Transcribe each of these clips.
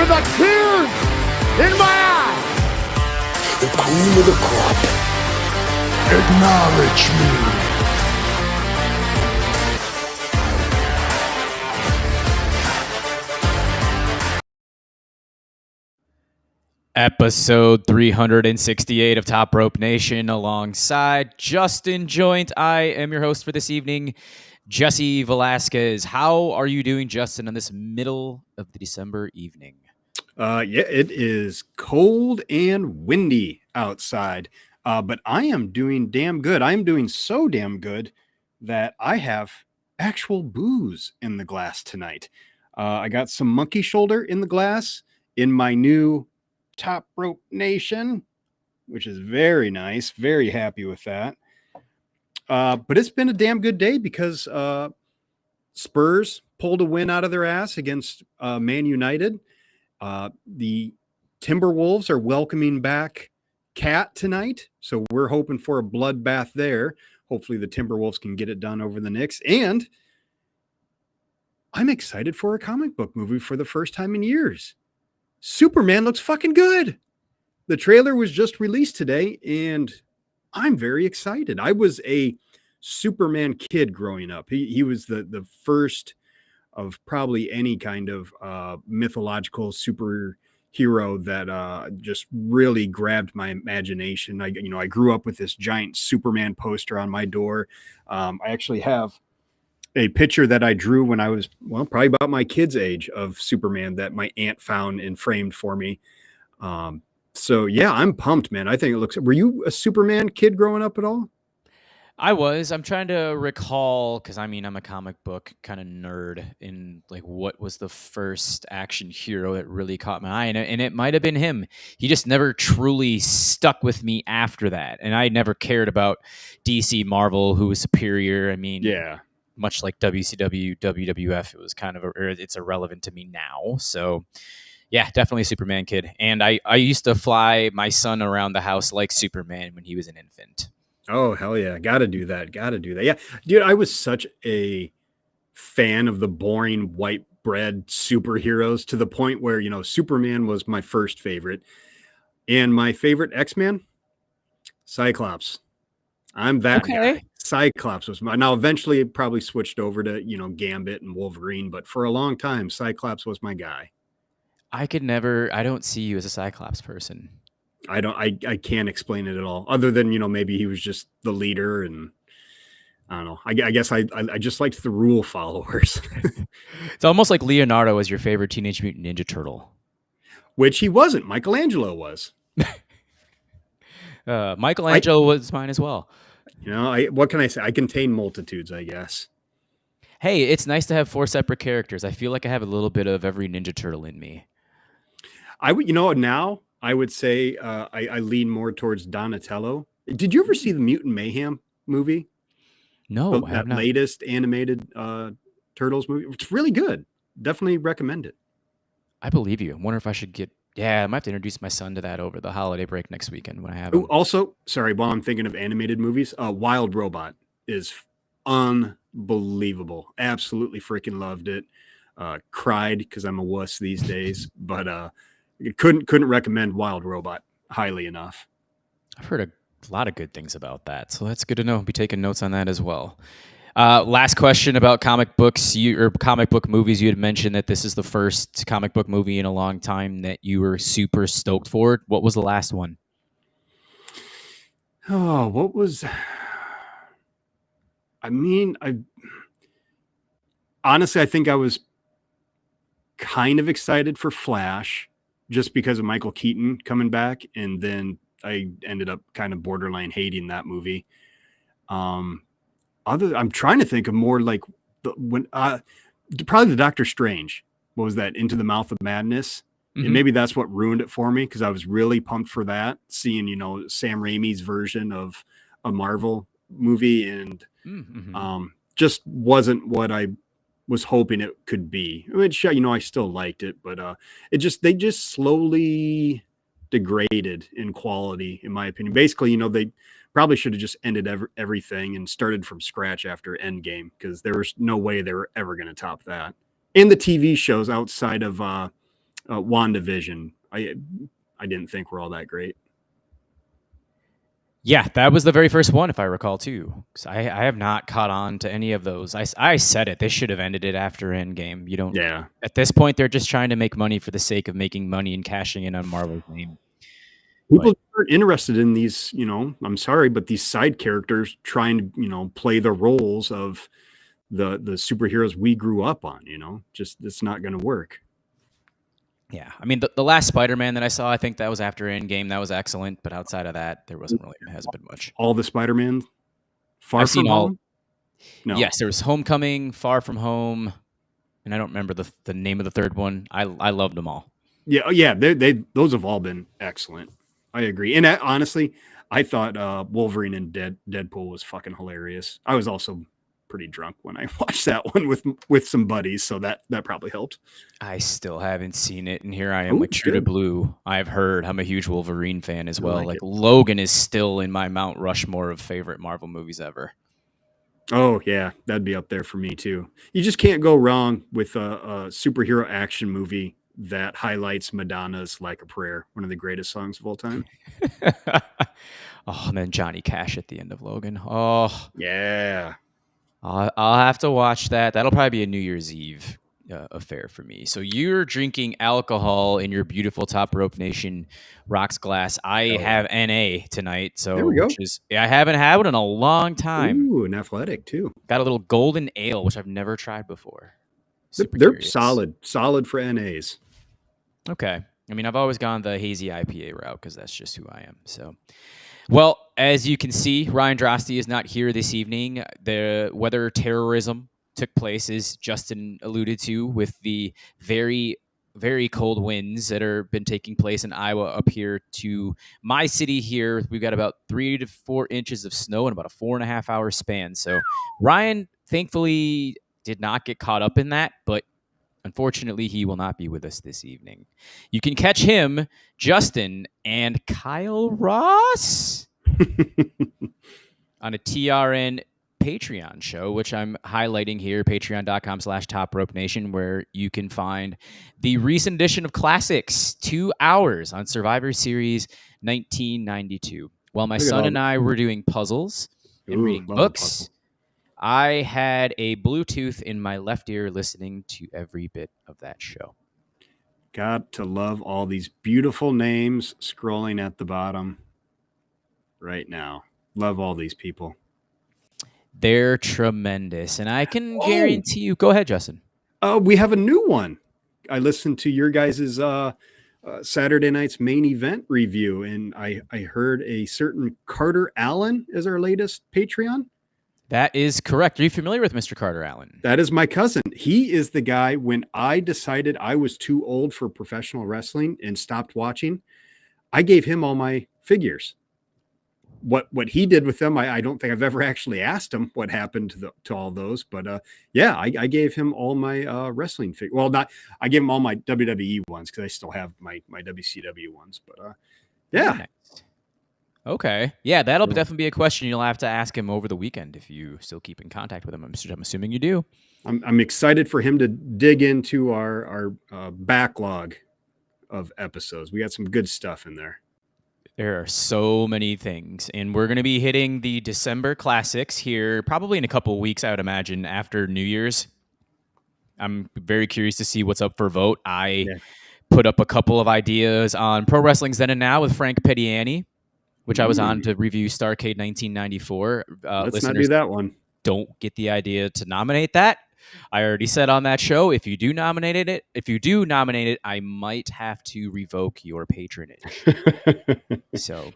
with a tear in my eye. The cream of the crop. Acknowledge me. Episode 368 of Top Rope Nation alongside Justin Joint. I am your host for this evening, Jesse Velasquez. How are you doing, Justin, on this middle of the December evening? It is cold and windy outside, but I am doing damn good. I am doing so damn good that I have actual booze in the glass tonight. I got some monkey shoulder in the glass in my new Top Rope Nation, which is very nice. Very happy with that. But it's been a damn good day because Spurs pulled a win out of their ass against Man United. The Timberwolves are welcoming back Cat tonight, so we're hoping for a bloodbath there. Hopefully the Timberwolves can get it done over the Knicks. And I'm excited for a comic book movie for the first time in years. Superman looks fucking good. The trailer was just released today, and I'm very excited. I was a Superman kid growing up. He was the first of probably any kind of mythological superhero that just really grabbed my imagination. I grew up with this giant Superman poster on my door. I actually have a picture that I drew when I was, probably about my kid's age of Superman that my aunt found and framed for me. So yeah, I'm pumped, man. I think it looks, were you a Superman kid growing up at all? I was. I'm trying to recall, because I'm a comic book kind of nerd, in like what was the first action hero that really caught my eye, and it might have been him. He just never truly stuck with me after that, and I never cared about DC, Marvel, who was superior. Yeah. Much like WCW, WWF, it was it's irrelevant to me now. So yeah, definitely a Superman kid. And I used to fly my son around the house like Superman when he was an infant. Oh, hell yeah. Got to do that. Yeah. Dude, I was such a fan of the boring white bread superheroes to the point where, Superman was my first favorite. And my favorite X-Man, Cyclops. I'm that guy. Cyclops was my, now eventually it probably switched over to, Gambit and Wolverine, but for a long time, Cyclops was my guy. I don't see you as a Cyclops person. I can't explain it at all other than, maybe he was just the leader and I don't know. I guess I just liked the rule followers. It's almost like Leonardo was your favorite Teenage Mutant Ninja Turtle. Which he wasn't. Michelangelo was. Michelangelo was mine as well. What can I say? I contain multitudes, I guess. Hey, it's nice to have 4 separate characters. I feel like I have a little bit of every Ninja Turtle in me. Now I would say I lean more towards Donatello. Did you ever see the Mutant Mayhem movie? No, I have not. Latest animated Turtles movie. It's really good. Definitely recommend it. I believe you. I wonder if I should I might have to introduce my son to that over the holiday break next weekend when I have him. Also, sorry, while I'm thinking of animated movies, Wild Robot is unbelievable. Absolutely freaking loved it. Cried because I'm a wuss these days, but couldn't recommend Wild Robot highly enough. I've heard a lot of good things about that, so that's good to know. I'll be taking notes on that as well. Last question about comic books or comic book movies. You had mentioned that this is the first comic book movie in a long time that you were super stoked for. What was the last one? Oh, what was... honestly, I think I was kind of excited for Flash just because of Michael Keaton coming back, and then I ended up kind of borderline hating that movie. I'm trying to think of more like probably the Doctor Strange. What was that? Into the Mouth of Madness. Mm-hmm. And maybe that's what ruined it for me because I was really pumped for that, seeing, Sam Raimi's version of a Marvel movie, and just wasn't what I was hoping it could be. Which, I still liked it, but they just slowly degraded in quality, in my opinion. Basically, they probably should have just ended everything and started from scratch after Endgame, because there was no way they were ever going to top that. And the TV shows outside of WandaVision. I didn't think were all that great. Yeah, that was the very first one, if I recall, too. 'Cause I have not caught on to any of those. I said it. They should have ended it after Endgame. You don't. Yeah. At this point, they're just trying to make money for the sake of making money and cashing in on Marvel's name. People aren't interested in these, you know, I'm sorry, but these side characters trying to, you know, play the roles of the superheroes we grew up on, you know, just it's not going to work. Yeah, I mean, the last Spider-Man that I saw, I think that was after Endgame. That was excellent, but outside of that, there hasn't been much. All the Spider-Man, I've seen all. Home? No. Yes, there was Homecoming, Far From Home, and I don't remember the name of the third one. I loved them all. Yeah, those have all been excellent. I agree, and honestly, I thought Wolverine and Deadpool was fucking hilarious. I was also pretty drunk when I watched that one with some buddies, so that probably helped. I still haven't seen it, and here I am with True to Blue. I've heard. I'm a huge Wolverine fan as well. Like Logan is still in my Mount Rushmore of favorite Marvel movies ever. Oh yeah, that'd be up there for me too. You just can't go wrong with a superhero action movie that highlights Madonna's "Like a Prayer," one of the greatest songs of all time. Oh, and then Johnny Cash at the end of Logan. Oh yeah. I'll have to watch that. That'll probably be a New Year's Eve affair for me. So you're drinking alcohol in your beautiful Top Rope Nation rocks glass. I have NA tonight, so there we go. I haven't had one in a long time. Ooh, an athletic too. Got a little golden ale, which I've never tried before. They're solid for NAs. Okay. I mean, I've always gone the hazy IPA route because that's just who I am. So. Well, as you can see, Ryan Drosty is not here this evening. The weather terrorism took place, as Justin alluded to, with the very, very cold winds that are been taking place in Iowa up here to my city here. We've got about 3 to 4 inches of snow in about a 4.5 hour span. So Ryan, thankfully, did not get caught up in that, but unfortunately, he will not be with us this evening. You can catch him, Justin, and Kyle Ross on a TRN Patreon show, which I'm highlighting here, patreon.com/TopRopeNation, where you can find the recent edition of Classics, 2 hours on Survivor Series 1992. While my son and I were doing puzzles and reading books, I had a Bluetooth in my left ear listening to every bit of that show. Got to love all these beautiful names scrolling at the bottom right now. Love all these people. They're tremendous. And I can guarantee you. Go ahead, Justin. We have a new one. I listened to your guys' Saturday night's main event review, and I heard a certain Carter Allin is our latest Patreon. That is correct. Are you familiar with Mr. Carter Allin? That is my cousin. He is the guy when I decided I was too old for professional wrestling and stopped watching. I gave him all my figures. What he did with them, I don't think I've ever actually asked him what happened to all those. But I gave him all my wrestling figures. Well, I gave him all my WWE ones because I still have my WCW ones. But yeah. Nice. Okay. Yeah, that'll definitely be a question you'll have to ask him over the weekend if you still keep in contact with him. I'm assuming you do. I'm excited for him to dig into our backlog of episodes. We got some good stuff in there. There are so many things, and we're going to be hitting the December classics here probably in a couple of weeks, I would imagine, after New Year's. I'm very curious to see what's up for vote. I put up a couple of ideas on Pro Wrestling's Then and Now with Frank Pettiani, which I was on to review Starrcade 1994. Let's not do that one. Don't get the idea to nominate that. I already said on that show, if you do nominate it, I might have to revoke your patronage. So,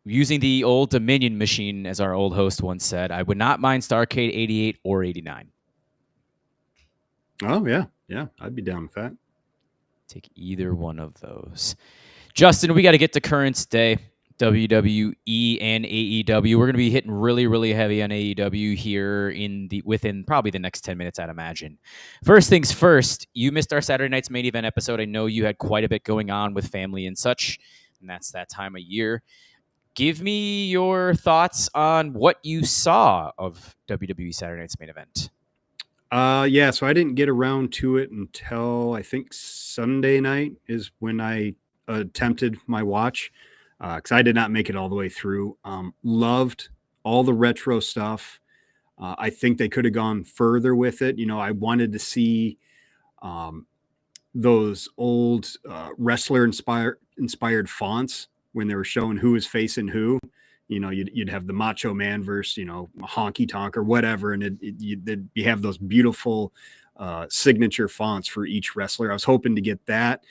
using the old Dominion machine, as our old host once said, I would not mind Starrcade 88 or 89. Oh, yeah, I'd be down with that. Take either one of those. Justin, we got to get to current day, WWE and AEW. We're going to be hitting really, really heavy on AEW here within probably the next 10 minutes, I'd imagine. First things first, you missed our Saturday night's main event episode. I know you had quite a bit going on with family and such, and that's that time of year. Give me your thoughts on what you saw of WWE Saturday night's main event. Yeah, so I didn't get around to it until I think Sunday night is when I attempted my watch, because I did not make it all the way through. Loved all the retro stuff. I think they could have gone further with it. I wanted to see um, those old wrestler inspired fonts when they were showing who was facing who. You'd have the Macho Man versus Honky Tonk or whatever, and you have those beautiful signature fonts for each wrestler. I was hoping to get that,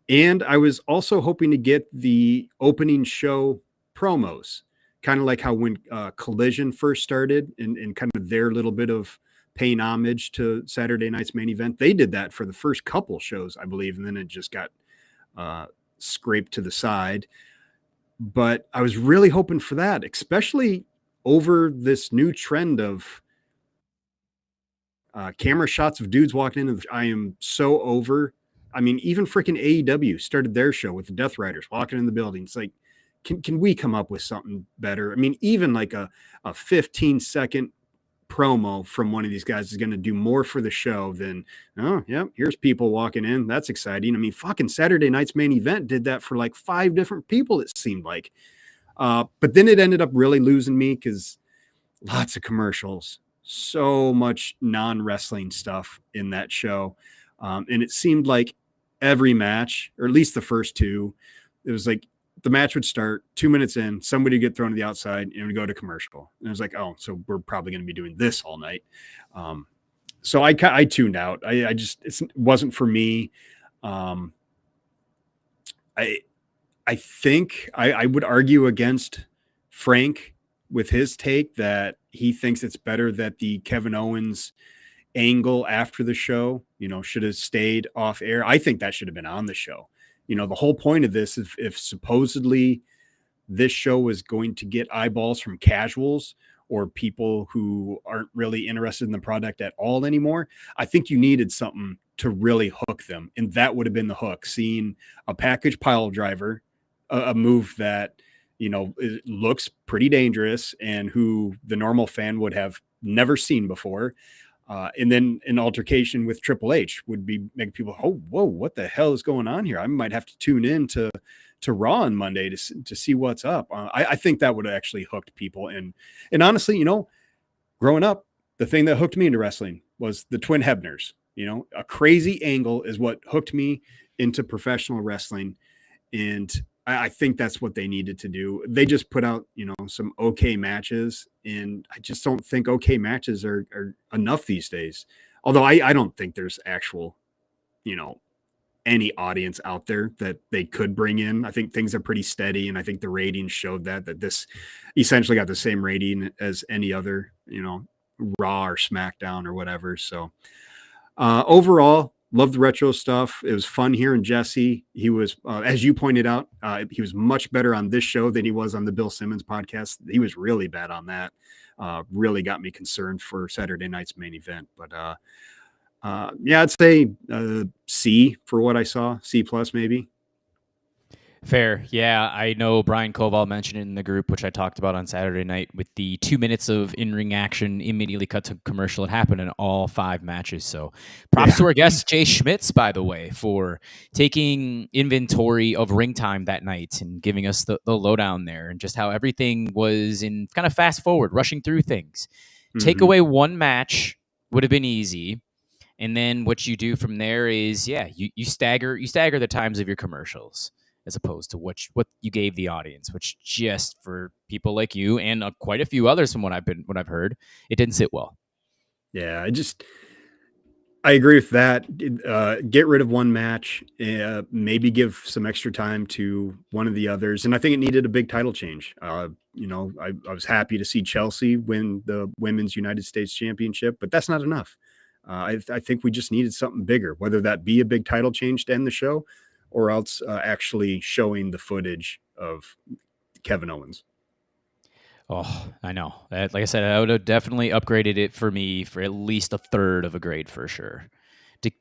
and I was also hoping to get the opening show promos, kind of like how when Collision first started, and kind of their little bit of paying homage to Saturday night's main event. They did that for the first couple shows, I believe, and then it just got scraped to the side. But I was really hoping for that, especially over this new trend of camera shots of dudes walking in. I am so over. I mean, even freaking AEW started their show with the Death Riders walking in the building. It's like, can we come up with something better? I mean, even like a 15-second promo from one of these guys is going to do more for the show than, oh, yeah, here's people walking in. That's exciting. I mean, fucking Saturday night's main event did that for like 5 different people, it seemed like. But then it ended up really losing me because lots of commercials, so much non-wrestling stuff in that show. And it seemed like every match, or at least the first two, it was like the match would start 2 minutes in, somebody would get thrown to the outside and it would go to commercial. And it was like, oh, so we're probably going to be doing this all night. So I tuned out. I just, it wasn't for me. I think I would argue against Frank with his take that he thinks it's better that the Kevin Owens angle after the show, should have stayed off air. I think that should have been on the show. The whole point of this is if supposedly this show was going to get eyeballs from casuals or people who aren't really interested in the product at all anymore, I think you needed something to really hook them. And that would have been the hook, seeing a package pile driver, a move that, it looks pretty dangerous and who the normal fan would have never seen before. And then an altercation with Triple H would be making people, oh, whoa, what the hell is going on here? I might have to tune in to Raw on Monday to see what's up. I think that would have actually hooked people. And honestly, growing up, the thing that hooked me into wrestling was the Twin Hebners. A crazy angle is what hooked me into professional wrestling. And I think that's what they needed to do. They just put out, some okay matches, and I just don't think okay matches are enough these days. Although I don't think there's actual, any audience out there that they could bring in. I think things are pretty steady, and I think the ratings showed that this essentially got the same rating as any other, Raw or SmackDown or whatever. So overall, love the retro stuff. It was fun hearing Jesse. He was, as you pointed out, he was much better on this show than he was on the Bill Simmons podcast. He was really bad on that. Really got me concerned for Saturday night's main event. But yeah, I'd say C for what I saw. C plus maybe. Fair. Yeah, I know Brian Koval mentioned it in the group, which I talked about on Saturday night with the 2 minutes of in-ring action immediately cut to commercial. It happened in all 5 matches. So props to our guest, Jay Schmitz, by the way, for taking inventory of ring time that night and giving us the lowdown there and just how everything was in kind of fast forward, rushing through things. Take away one match would have been easy. And then what you do from there is, you stagger the times of your commercials, as opposed to what you gave the audience, which just for people like you and quite a few others from what I've heard, it didn't sit well. Yeah, I agree with that. Get rid of one match, maybe give some extra time to one of the others. And I think it needed a big title change. I was happy to see Chelsea win the Women's United States Championship, but that's not enough. I think we just needed something bigger, whether that be a big title change to end the show or else actually showing the footage of Kevin Owens. Oh, I know. Like I said, I would have definitely upgraded it for me for at least a third of a grade for sure,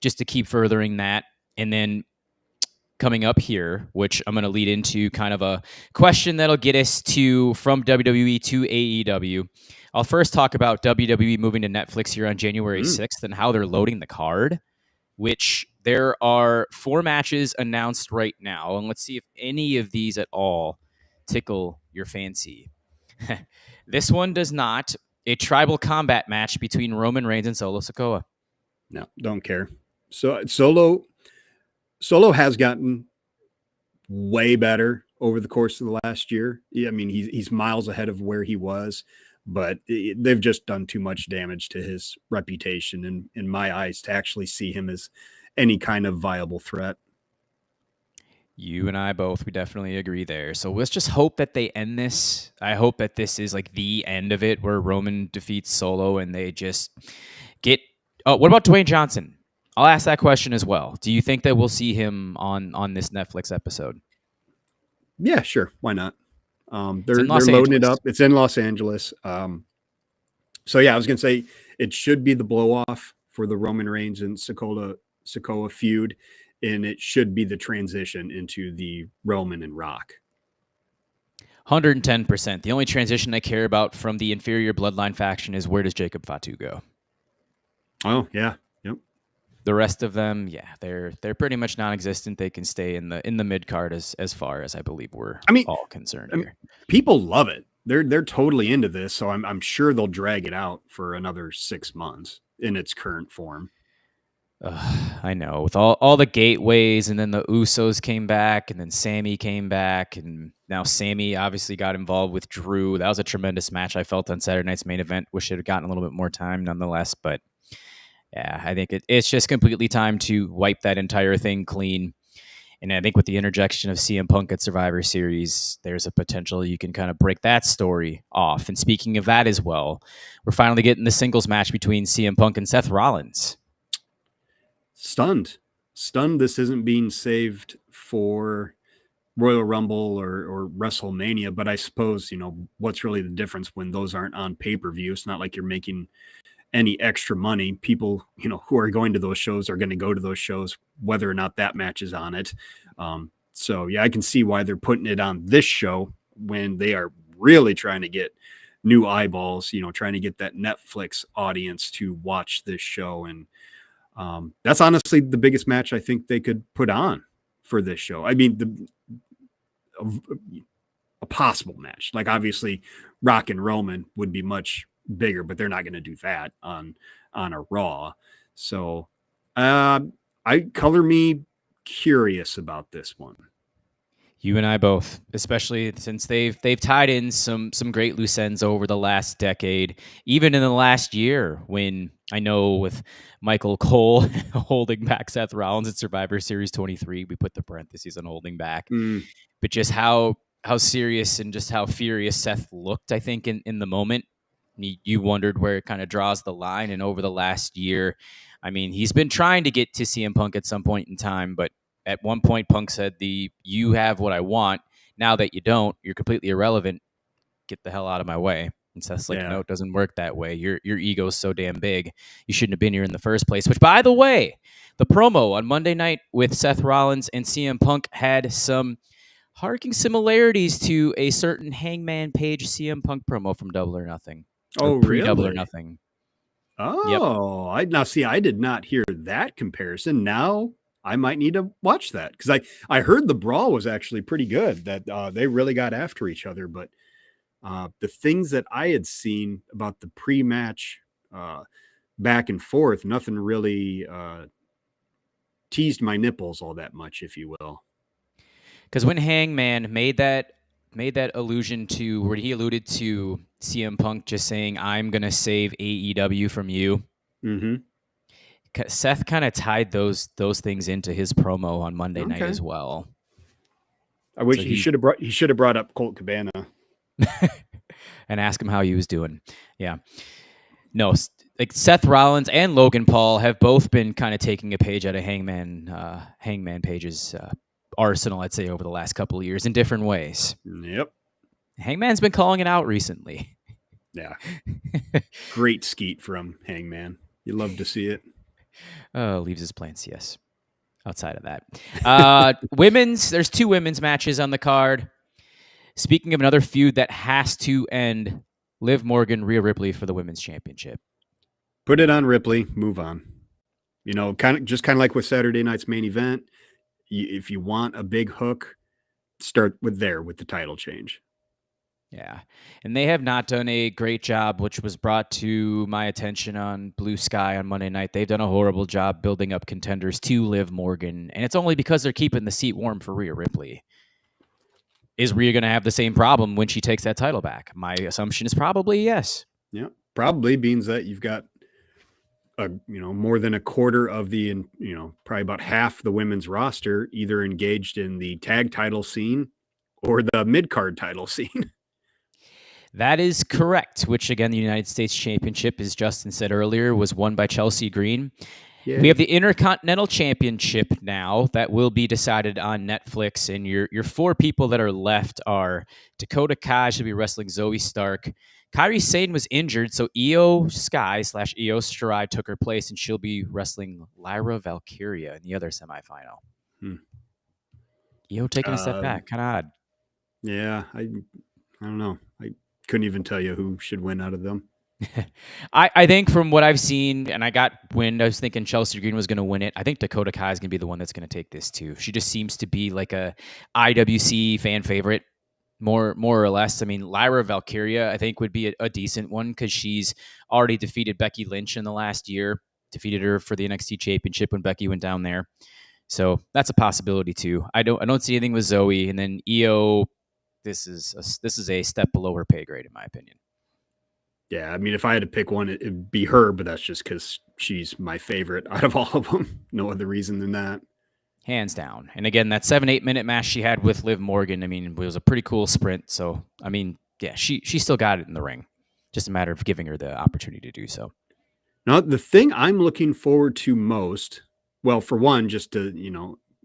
just to keep furthering that. And then coming up here, which I'm going to lead into kind of a question that'll get us from WWE to AEW. I'll first talk about WWE moving to Netflix here on January 6th and how they're loading the card, which there are 4 matches announced right now. And let's see if any of these at all tickle your fancy. This one does not. A tribal combat match between Roman Reigns and Solo Sikoa. No, don't care. So Solo has gotten way better over the course of the last year. I mean, he's miles ahead of where he was, but they've just done too much damage to his reputation in my eyes to actually see him as any kind of viable threat. You and I both, we definitely agree there. So let's just hope that they end this. I hope that this is like the end of it where Roman defeats Solo and they just get... Oh, what about Dwayne Johnson? I'll ask that question as well. Do you think that we'll see him on this Netflix episode? Yeah, sure. Why not? They're loading it up. It's in Los Angeles. So yeah, I was going to say it should be the blow off for the Roman Reigns and Sikoa feud. And it should be the transition into the Roman and Rock. 110%. The only transition I care about from the inferior bloodline faction is where does Jacob Fatu go? Oh, yeah. Yep. The rest of them, yeah, they're pretty much non-existent. They can stay in the mid card as far as I believe we're all concerned here. People love it. They're totally into this, so I'm sure they'll drag it out for another 6 months in its current form. I know, with all the gateways, and then the Usos came back, and then Sammy came back, and now Sammy obviously got involved with Drew. That was a tremendous match I felt on Saturday night's main event. Wish it had gotten a little bit more time nonetheless, but yeah, I think it's just completely time to wipe that entire thing clean. And I think with the interjection of CM Punk at Survivor Series, there's a potential you can kind of break that story off. And speaking of that as well, we're finally getting the singles match between CM Punk and Seth Rollins. Stunned this isn't being saved for Royal Rumble or WrestleMania, but I suppose, what's really the difference when those aren't on pay-per-view? It's not like you're making any extra money. People, who are going to those shows are going to go to those shows, whether or not that match is on it. So yeah, I can see why they're putting it on this show when they are really trying to get new eyeballs, trying to get that Netflix audience to watch this show. And that's honestly the biggest match I think they could put on for this show. I mean, a possible match. Like obviously Rock and Roman would be much bigger, but they're not going to do that on a Raw. So color me curious about this one. You and I both, especially since they've tied in some great loose ends over the last decade, even in the last year when I know with Michael Cole holding back Seth Rollins at Survivor Series 23, we put the parentheses on holding back, but just how serious and just how furious Seth looked, I think, in the moment. You wondered where it kind of draws the line. And over the last year, I mean, he's been trying to get to CM Punk at some point in time, but at one point, Punk said, you have what I want. Now that you don't, you're completely irrelevant. Get the hell out of my way. And Seth's like, no, it doesn't work that way. Your ego's so damn big. You shouldn't have been here in the first place. Which, by the way, the promo on Monday night with Seth Rollins and CM Punk had some harking similarities to a certain Hangman Page CM Punk promo from Double or Nothing. Oh, really? Double or Nothing. Oh, yep. I did not hear that comparison. Now I might need to watch that because I heard the brawl was actually pretty good, that they really got after each other. But the things that I had seen about the pre-match back and forth, nothing really teased my nipples all that much, if you will. Because when Hangman made that allusion to where he alluded to CM Punk just saying, I'm going to save AEW from you. Mm-hmm. Seth kind of tied those things into his promo on Monday night as well. I wish he should have brought up Colt Cabana and asked him how he was doing. Yeah. No, like Seth Rollins and Logan Paul have both been kind of taking a page out of Hangman Page's arsenal, I'd say, over the last couple of years in different ways. Yep. Hangman's been calling it out recently. Yeah. Great skeet from Hangman. You love to see it. Leaves his plants, yes. Outside of that. There's 2 women's matches on the card. Speaking of another feud that has to end Liv Morgan, Rhea Ripley for the women's championship. Put it on Ripley. Move on. Kind of like with Saturday night's main event. If you want a big hook, start with the title change. Yeah. And they have not done a great job, which was brought to my attention on Blue Sky on Monday night. They've done a horrible job building up contenders to Liv Morgan. And it's only because they're keeping the seat warm for Rhea Ripley. Is Rhea going to have the same problem when she takes that title back? My assumption is probably yes. Yeah, probably means that you've got more than a quarter of the, probably about half the women's roster either engaged in the tag title scene or the mid-card title scene. That is correct, which again, the United States Championship, as Justin said earlier, was won by Chelsea Green. Yeah. We have the Intercontinental Championship now that will be decided on Netflix. And your four people that are left are Dakota Kai, should be wrestling Zoe Stark. Kairi Sane was injured, so Io Sky / Io Shirai took her place, and she'll be wrestling Lyra Valkyria in the other semifinal. Io taking a step back, kind of odd. Yeah, I don't know. I couldn't even tell you who should win out of them. I think from what I've seen, and I was thinking Chelsea Green was going to win it. I think Dakota Kai is going to be the one that's going to take this too. She just seems to be like a IWC fan favorite, more or less. I mean, Lyra Valkyria, I think, would be a decent one because she's already defeated Becky Lynch in the last year, defeated her for the NXT Championship when Becky went down there. So that's a possibility too. I don't see anything with Zoe, and then Io. This is a step below her pay grade, in my opinion. Yeah, I mean, if I had to pick one, it'd be her, but that's just because she's my favorite out of all of them. No other reason than that. Hands down. And again, that 7-8 minute match she had with Liv Morgan, I mean, it was a pretty cool sprint. So, I mean, yeah, she still got it in the ring. Just a matter of giving her the opportunity to do so. Now, the thing I'm looking forward to most, well, for one, just to,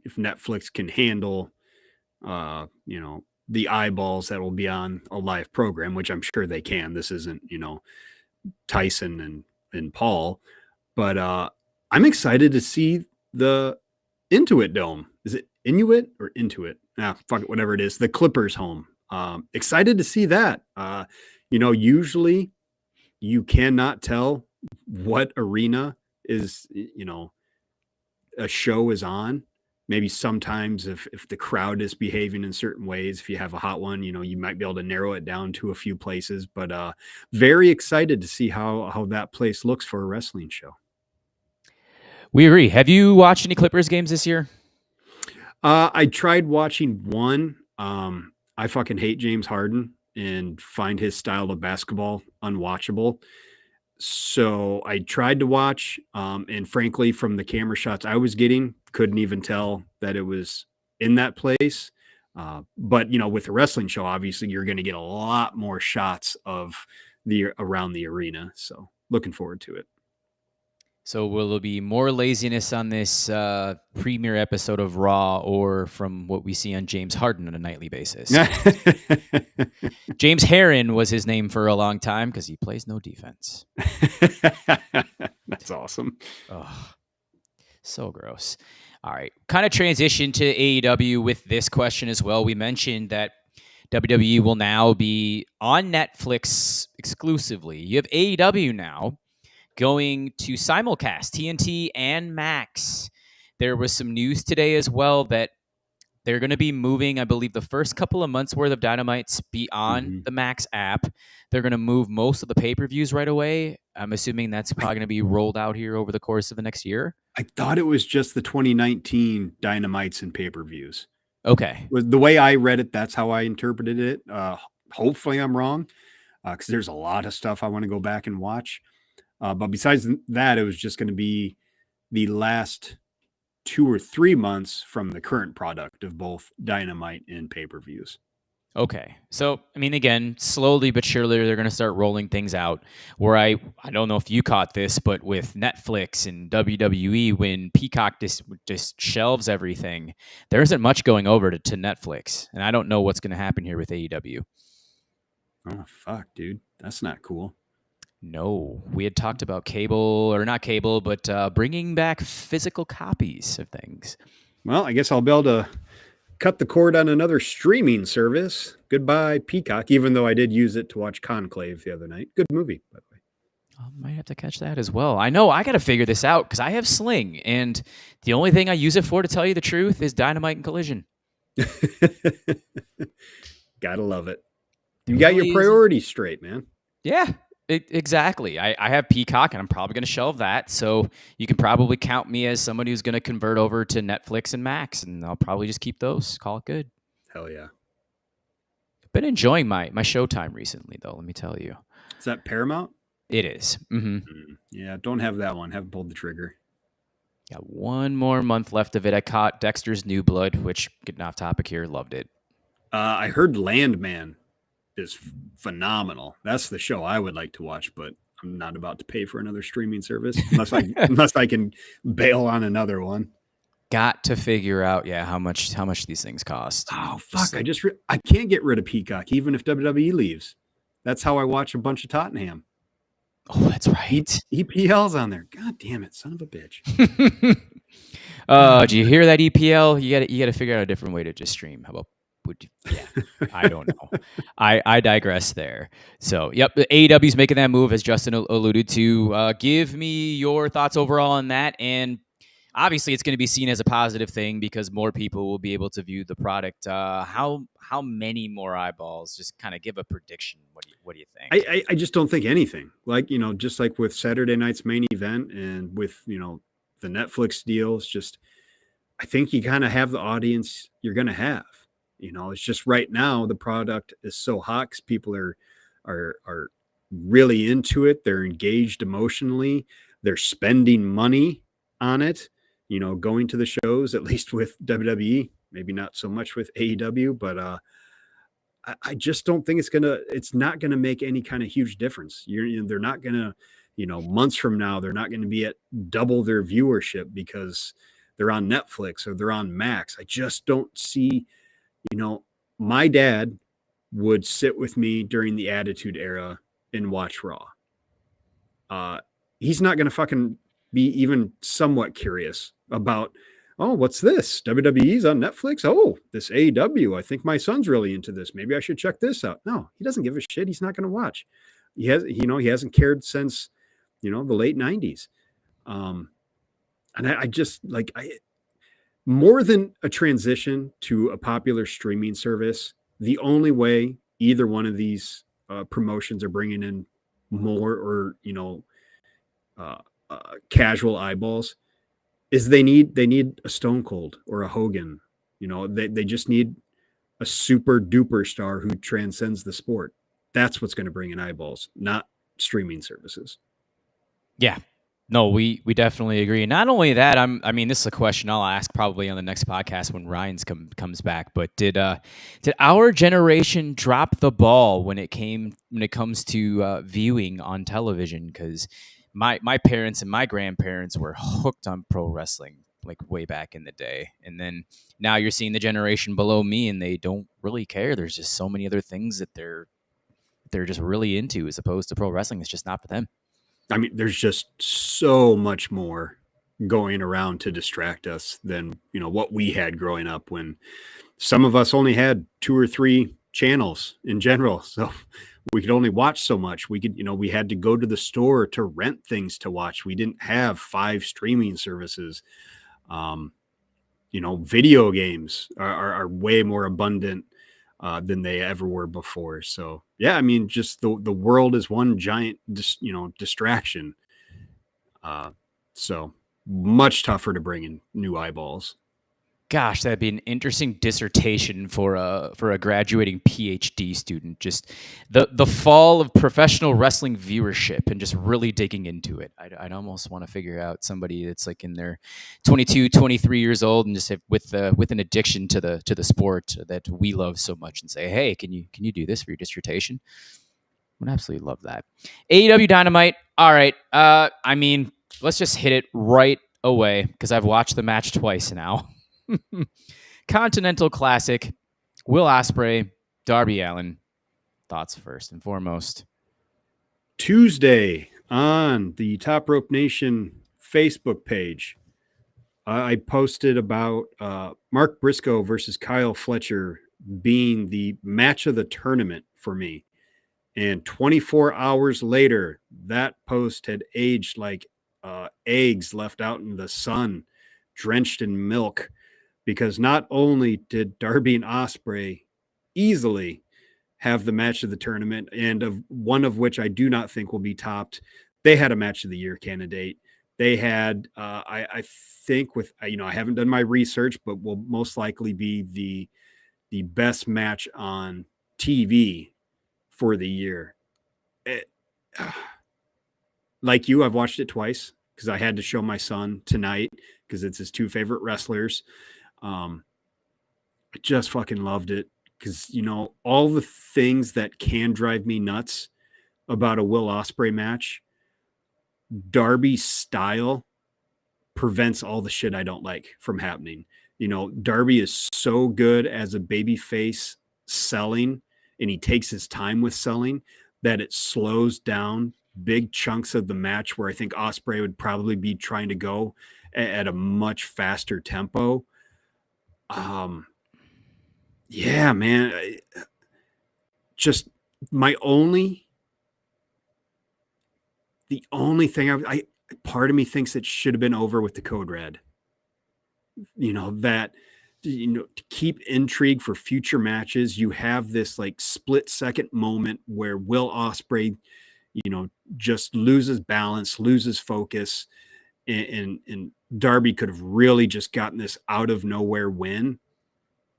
if Netflix can handle, the eyeballs that will be on a live program, which I'm sure they can. This isn't, Tyson and Paul, but I'm excited to see the Intuit Dome. Is it Inuit or Intuit? Fuck it, whatever it is. The Clippers home. Excited to see that. Usually you cannot tell what arena is, a show is on. Maybe sometimes if the crowd is behaving in certain ways, if you have a hot one, you might be able to narrow it down to a few places, but very excited to see how that place looks for a wrestling show. We agree. Have you watched any Clippers games this year? I tried watching one. I fucking hate James Harden and find his style of basketball unwatchable. So I tried to watch, and frankly, from the camera shots I was getting, couldn't even tell that it was in that place. But with a wrestling show, obviously you're going to get a lot more shots of around the arena. So looking forward to it. So will there be more laziness on this premiere episode of Raw, or from what we see on James Harden on a nightly basis? James Heron was his name for a long time because he plays no defense. That's awesome. Oh, so gross. All right. Kind of transition to AEW with this question as well. We mentioned that WWE will now be on Netflix exclusively. You have AEW now going to simulcast TNT and Max. There was some news today as well that they're going to be moving, I believe, the first couple of months worth of Dynamites be on the Max app. They're going to move most of the pay-per-views right away. I'm assuming that's probably going to be rolled out here over the course of the next year. I thought it was just the 2019 Dynamites and pay-per-views. Okay. The way I read it, that's how I interpreted it. Hopefully I'm wrong, because there's a lot of stuff I want to go back and watch. But besides that, it was just going to be the last 2 or 3 months from the current product of both Dynamite and pay-per-views. Okay. So, I mean, again, slowly but surely they're going to start rolling things out where I don't know if you caught this, but with Netflix and WWE, when Peacock just shelves everything, there isn't much going over to Netflix. And I don't know what's going to happen here with AEW. Oh, fuck, dude. That's not cool. No, we had talked about bringing back physical copies of things. Well, I guess I'll be able to cut the cord on another streaming service. Goodbye, Peacock, even though I did use it to watch Conclave the other night. Good movie, by the way. I might have to catch that as well. I know I got to figure this out because I have Sling, and the only thing I use it for, to tell you the truth, is Dynamite and Collision. Gotta love it. You got your priorities straight, man. Yeah, exactly. I have Peacock, and I'm probably going to shelve that. So you can probably count me as someone who's going to convert over to Netflix and Max, and I'll probably just keep those. Call it good. Hell yeah. Been enjoying my Showtime recently, though. Let me tell you. Is that Paramount? It is. Mm-hmm. Yeah, don't have that one. Haven't pulled the trigger. Got one more month left of it. I caught Dexter's New Blood, which, getting off topic here, loved it. I heard Landman is phenomenal. That's the show I would like to watch, but I'm not about to pay for another streaming service unless I can bail on another one. Got to figure out, how much these things cost. Oh fuck! I can't get rid of Peacock even if WWE leaves. That's how I watch a bunch of Tottenham. Oh, that's right. EPL's on there. God damn it, son of a bitch. Do you hear that, EPL? You got to figure out a different way to just stream. How about I don't know. I digress there. So, yep, AEW's making that move, as Justin alluded to. Give me your thoughts overall on that, and obviously it's going to be seen as a positive thing because more people will be able to view the product. How many more eyeballs? Just kind of give a prediction. What do you think? I just don't think anything. Like, just like with Saturday night's main event and with, the Netflix deals, just I think you kind of have the audience you're going to have. It's just right now the product is so hot because people are really into it. They're engaged emotionally. They're spending money on it. Going to the shows, at least with WWE, maybe not so much with AEW, but I just don't think it's not gonna make any kind of huge difference. They're not gonna, months from now, they're not gonna be at double their viewership because they're on Netflix or they're on Max. I just don't see. My dad would sit with me during the Attitude Era and watch Raw. He's not going to fucking be even somewhat curious about, oh, what's this? WWE's on Netflix? Oh, this AEW. I think my son's really into this. Maybe I should check this out. No, he doesn't give a shit. He's not going to watch. He hasn't cared since, the late 90s. And I just more than a transition to a popular streaming service, the only way either one of these promotions are bringing in more or, casual eyeballs is they need a Stone Cold or a Hogan. They just need a super duper star who transcends the sport. That's what's going to bring in eyeballs, not streaming services. Yeah. No, we definitely agree. Not only that, this is a question I'll ask probably on the next podcast when Ryan's comes back. But did our generation drop the ball when it comes to viewing on television? Because my parents and my grandparents were hooked on pro wrestling like way back in the day, and then now you're seeing the generation below me, and they don't really care. There's just so many other things that they're just really into, as opposed to pro wrestling. It's just not for them. There's just so much more going around to distract us than, what we had growing up, when some of us only had 2 or 3 channels in general. So we could only watch so much. We could, we had to go to the store to rent things to watch. We didn't have 5 streaming services. Video games are way more abundant than they ever were before. So yeah, just the world is one giant, distraction. So much tougher to bring in new eyeballs. Gosh, that'd be an interesting dissertation for a graduating PhD student. Just the fall of professional wrestling viewership and just really digging into it. I'd almost want to figure out somebody that's like in their 22, 23 years old and just with an addiction to the sport that we love so much, and say, hey, can you do this for your dissertation? I would absolutely love that. AEW Dynamite. All right. Let's just hit it right away because I've watched the match twice now. Continental Classic, Will Ospreay, Darby Allin. Thoughts first and foremost. Tuesday on the Top Rope Nation Facebook page, I posted about Mark Briscoe versus Kyle Fletcher being the match of the tournament for me. And 24 hours later, that post had aged like eggs left out in the sun, drenched in milk, because not only did Darby and Ospreay easily have the match of the tournament, and of one of which I do not think will be topped, they had a match of the year candidate. They had, I think, with I haven't done my research, but will most likely be the best match on TV for the year. It, like you, I've watched it twice because I had to show my son tonight because it's his two favorite wrestlers. I just fucking loved it because all the things that can drive me nuts about a Will Ospreay match, Darby's style prevents all the shit I don't like from happening. Darby is so good as a baby face selling, and he takes his time with selling, that it slows down big chunks of the match where I think Ospreay would probably be trying to go at a much faster tempo. Yeah, man. Just the only thing I part of me thinks it should have been over with the Code Red. That to keep intrigue for future matches, you have this like split second moment where Will Ospreay, just loses balance, loses focus, and Darby could have really just gotten this out of nowhere win.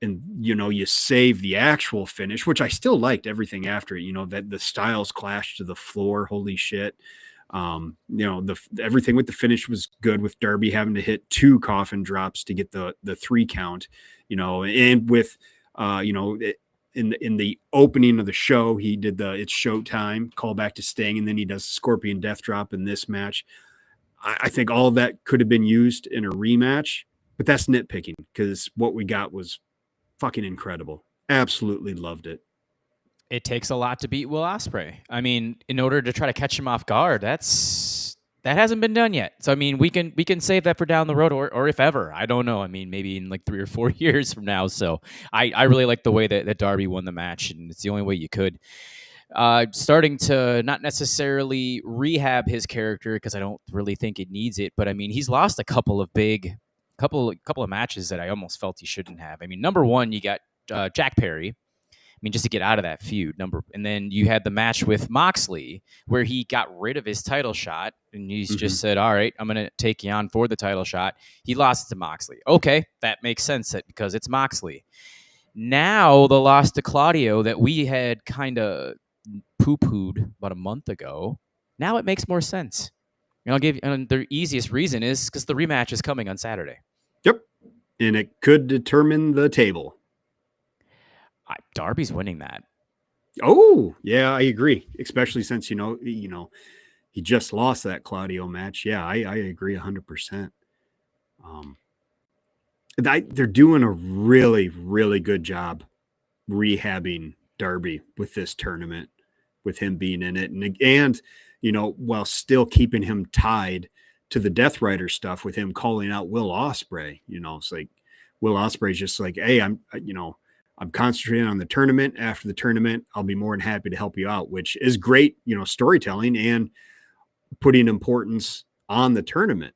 And you save the actual finish, which I still liked everything after it. That the styles clashed to the floor. Holy shit. Everything with the finish was good, with Darby having to hit 2 coffin drops to get the 3 count, and with in the opening of the show, he did the "It's Showtime" call back to Sting, and then he does Scorpion Death Drop in this match. I think all of that could have been used in a rematch, but that's nitpicking because what we got was fucking incredible. Absolutely loved it. It takes a lot to beat Will Ospreay. I mean, in order to try to catch him off guard, that hasn't been done yet. So I mean, we can save that for down the road, or if ever, I don't know. I mean, maybe in like 3 or 4 years from now. So I really like the way that Darby won the match, and it's the only way you could. Starting to not necessarily rehab his character because I don't really think it needs it, but I mean, he's lost a couple of matches that I almost felt he shouldn't have. I mean, number one, you got Jack Perry. I mean, just to get out of that feud, and then you had the match with Moxley where he got rid of his title shot, and he's just said, "All right, I'm going to take you on for the title shot." He lost to Moxley. Okay, that makes sense because it's Moxley. Now the loss to Claudio that we had kind of poo-pooed about a month ago, now it makes more sense. And I'll give you, and the easiest reason is because the rematch is coming on Saturday. Yep, and it could determine the table. Darby's winning that. Oh, yeah, I agree. Especially since he just lost that Claudio match. Yeah, I agree 100%. They're doing a really, really good job rehabbing Darby with this tournament, with him being in it, and while still keeping him tied to the Death Rider stuff, with him calling out Will Ospreay. It's like Will Ospreay's just like, hey, I'm concentrating on the tournament. After the tournament, I'll be more than happy to help you out, which is great, storytelling and putting importance on the tournament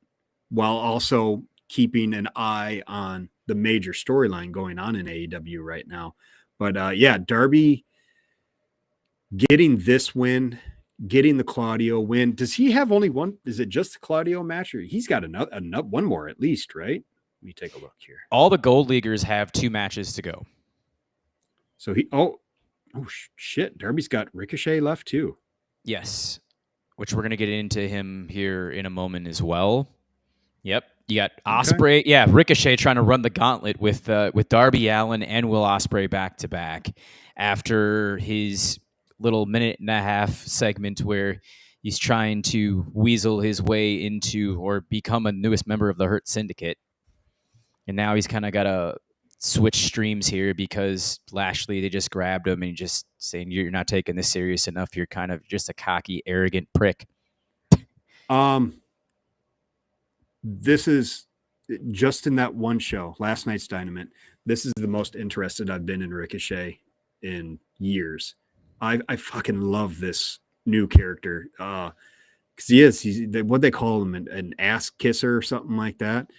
while also keeping an eye on the major storyline going on in AEW right now. But yeah, Darby getting this win, getting the Claudio win. Does he have only one? Is it just the Claudio match, or he's got another one more at least, right? Let me take a look here. All the Gold Leaguers have 2 matches to go. So shit, Darby's got Ricochet left too. Yes, which we're going to get into him here in a moment as well. Yep, you got Ospreay. Okay. Yeah, Ricochet trying to run the gauntlet with Darby Allin and Will Ospreay back to back after his little 1.5-minute segment where he's trying to weasel his way into or become a newest member of the Hurt Syndicate, and now he's kind of got to switch streams here because Lashley, they just grabbed him and just saying, you're not taking this serious enough. You're kind of just a cocky, arrogant prick. This is just in that one show, last night's Dynamite, this is the most interested I've been in Ricochet in years. I fucking love this new character. Because he's what they call him, an ass kisser or something like that.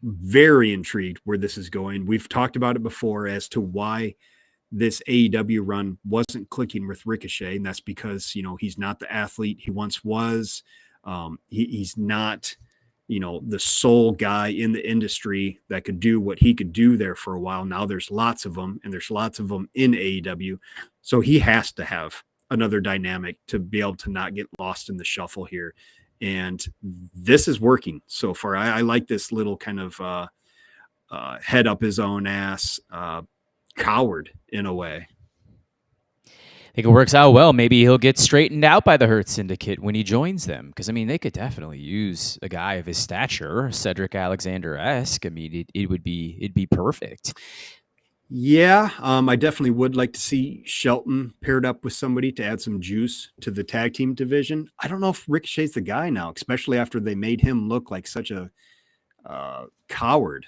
Very intrigued where this is going. We've talked about it before as to why this AEW run wasn't clicking with Ricochet, and that's because, you know, he's not the athlete he once was. He's not, you know, the sole guy in the industry that could do what he could do there for a while. Now there's lots of them, and there's lots of them in AEW. So he has to have another dynamic to be able to not get lost in the shuffle here. And this is working so far. I like this little kind of head up his own ass coward in a way. I think it works out well. Maybe he'll get straightened out by the Hurt Syndicate when he joins them. Because, I mean, they could definitely use a guy of his stature, Cedric Alexander-esque. I mean, it'd be perfect. Yeah, I definitely would like to see Shelton paired up with somebody to add some juice to the tag team division. I don't know if Ricochet's the guy now, especially after they made him look like such a coward,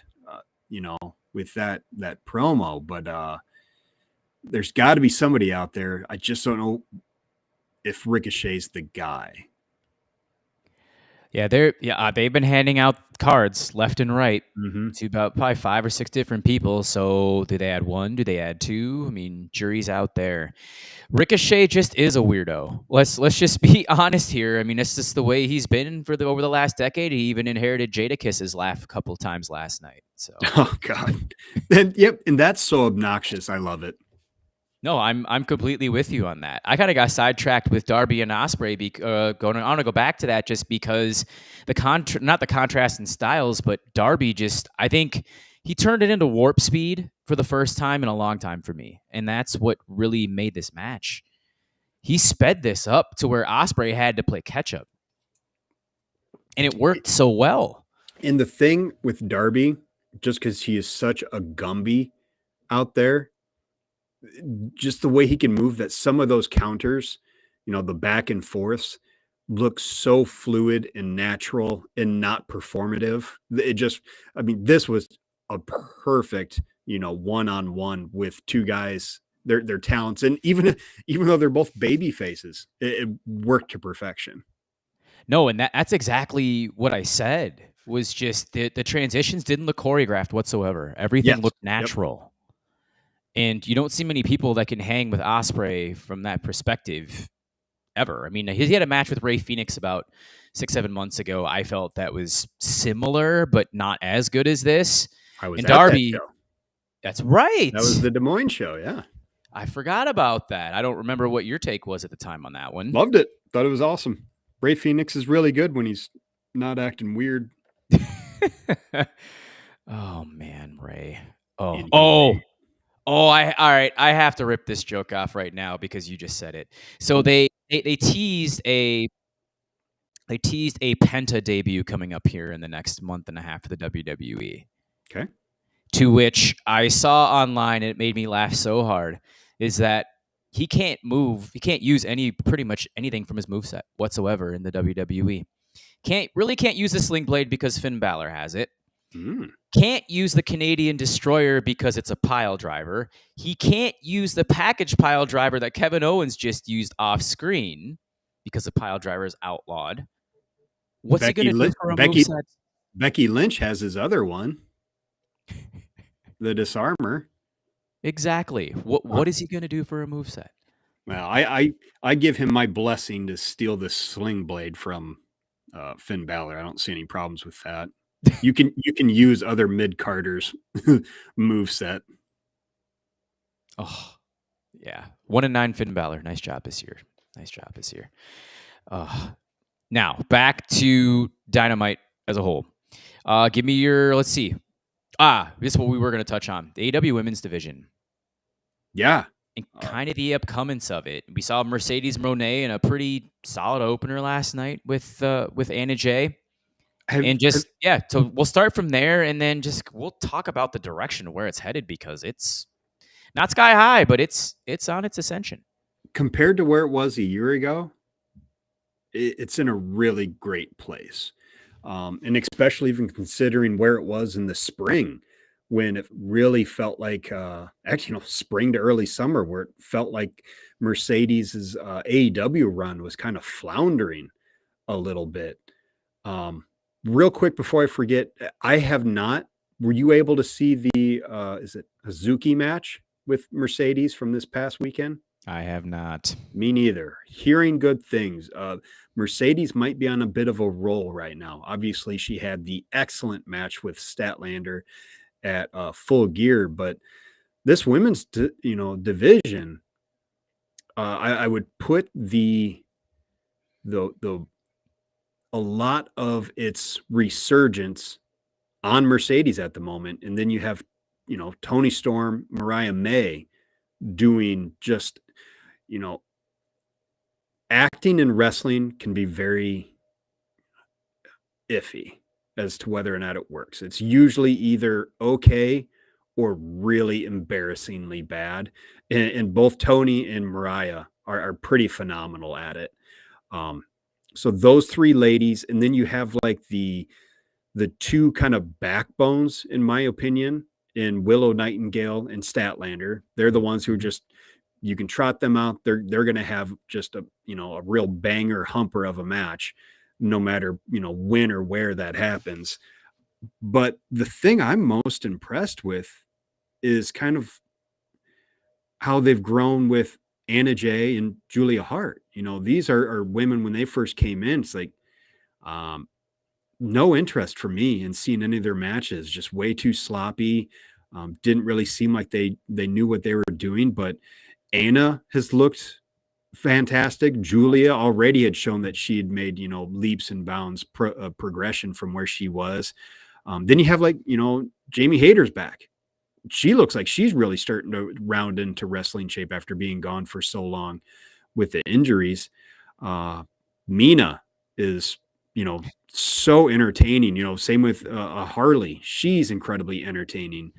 you know, with that promo. But there's got to be somebody out there. I just don't know if Ricochet's the guy. Yeah, they've been handing out cards left and right to about probably 5 or 6 different people. So do they add 1? Do they add 2? I mean, jury's out there. Ricochet just is a weirdo. Let's just be honest here. I mean, it's just the way he's been over the last decade. He even inherited Jadakiss's laugh a couple times last night. So oh god, and that's so obnoxious. I love it. No, I'm completely with you on that. I kind of got sidetracked with Darby and Ospreay. I want to go back to that just because not the contrast in styles, but Darby I think he turned it into warp speed for the first time in a long time for me, and that's what really made this match. He sped this up to where Ospreay had to play catch up, and it worked so well. And the thing with Darby, just because he is such a Gumby out there, just the way he can move, that some of those counters, you know, the back and forths look so fluid and natural and not performative. This was a perfect, you know, one-on-one with two guys, their talents. And even though they're both baby faces, it worked to perfection. No, and that's exactly what I said, was just the transitions didn't look choreographed whatsoever. Everything looked natural. Yep. And you don't see many people that can hang with Ospreay from that perspective ever. I mean, he had a match with Rey Fenix about 6-7 months ago. I felt that was similar, but not as good as this. I was and Darby. That show. That's right. That was the Des Moines show. Yeah. I forgot about that. I don't remember what your take was at the time on that one. Loved it. Thought it was awesome. Rey Fenix is really good when he's not acting weird. Oh man, Rey. All right. I have to rip this joke off right now because you just said it. So they teased a Penta debut coming up here in the next month and a half for the WWE. Okay. To which I saw online, and it made me laugh so hard, is that he can't move. He can't use pretty much anything from his moveset whatsoever in the WWE. Can't use the Sling Blade because Finn Balor has it. Can't use the Canadian Destroyer because it's a pile driver. He can't use the package pile driver that Kevin Owens just used off screen because the pile driver is outlawed. What's he going to do for a moveset? Becky Lynch has his other one, the Disarmer. Exactly. What is he going to do for a moveset? Well, I give him my blessing to steal the Sling Blade from Finn Balor. I don't see any problems with that. You can use other mid-carders moveset. Oh, yeah. 1-9 Finn Balor. Nice job this year. Now, back to Dynamite as a whole. Give me your, let's see. This is what we were going to touch on. The AEW Women's Division. Yeah. And kind of the upcomings of it. We saw Mercedes Moné in a pretty solid opener last night with Anna Jay. So we'll start from there, and then we'll talk about the direction where it's headed, because it's not sky high, but it's on its ascension. Compared to where it was a year ago, it's in a really great place. And especially even considering where it was in the spring when it really felt like actually, spring to early summer, where it felt like Mercedes's AEW run was kind of floundering a little bit. Real quick before I forget, I have not. Were you able to see the is it Hazuki match with Mercedes from this past weekend? I have not. Me neither. Hearing good things. Mercedes might be on a bit of a roll right now. Obviously, she had the excellent match with Statlander at Full Gear, but this women's division, I would put the a lot of its resurgence on Mercedes at the moment, and then you have Tony Storm, Mariah May doing just acting and wrestling can be very iffy as to whether or not it works. It's usually either okay or really embarrassingly bad. And both Tony and Mariah are pretty phenomenal at it. So those three ladies, and then you have like the two kind of backbones, in my opinion, in Willow Nightingale and Statlander. They're the ones who just, you can trot them out. They're going to have just a real banger humper of a match, no matter when or where that happens. But the thing I'm most impressed with is kind of how they've grown with Anna Jay and Julia Hart. These are women when they first came in. It's like no interest for me in seeing any of their matches. Just way too sloppy. Didn't really seem like they knew what they were doing. But Anna has looked fantastic. Julia already had shown that she had made leaps and bounds progression from where she was. Then you have Jamie Hayter's back. She looks like she's really starting to round into wrestling shape after being gone for so long with the injuries. Mina is so entertaining. Same with Harley. She's incredibly entertaining.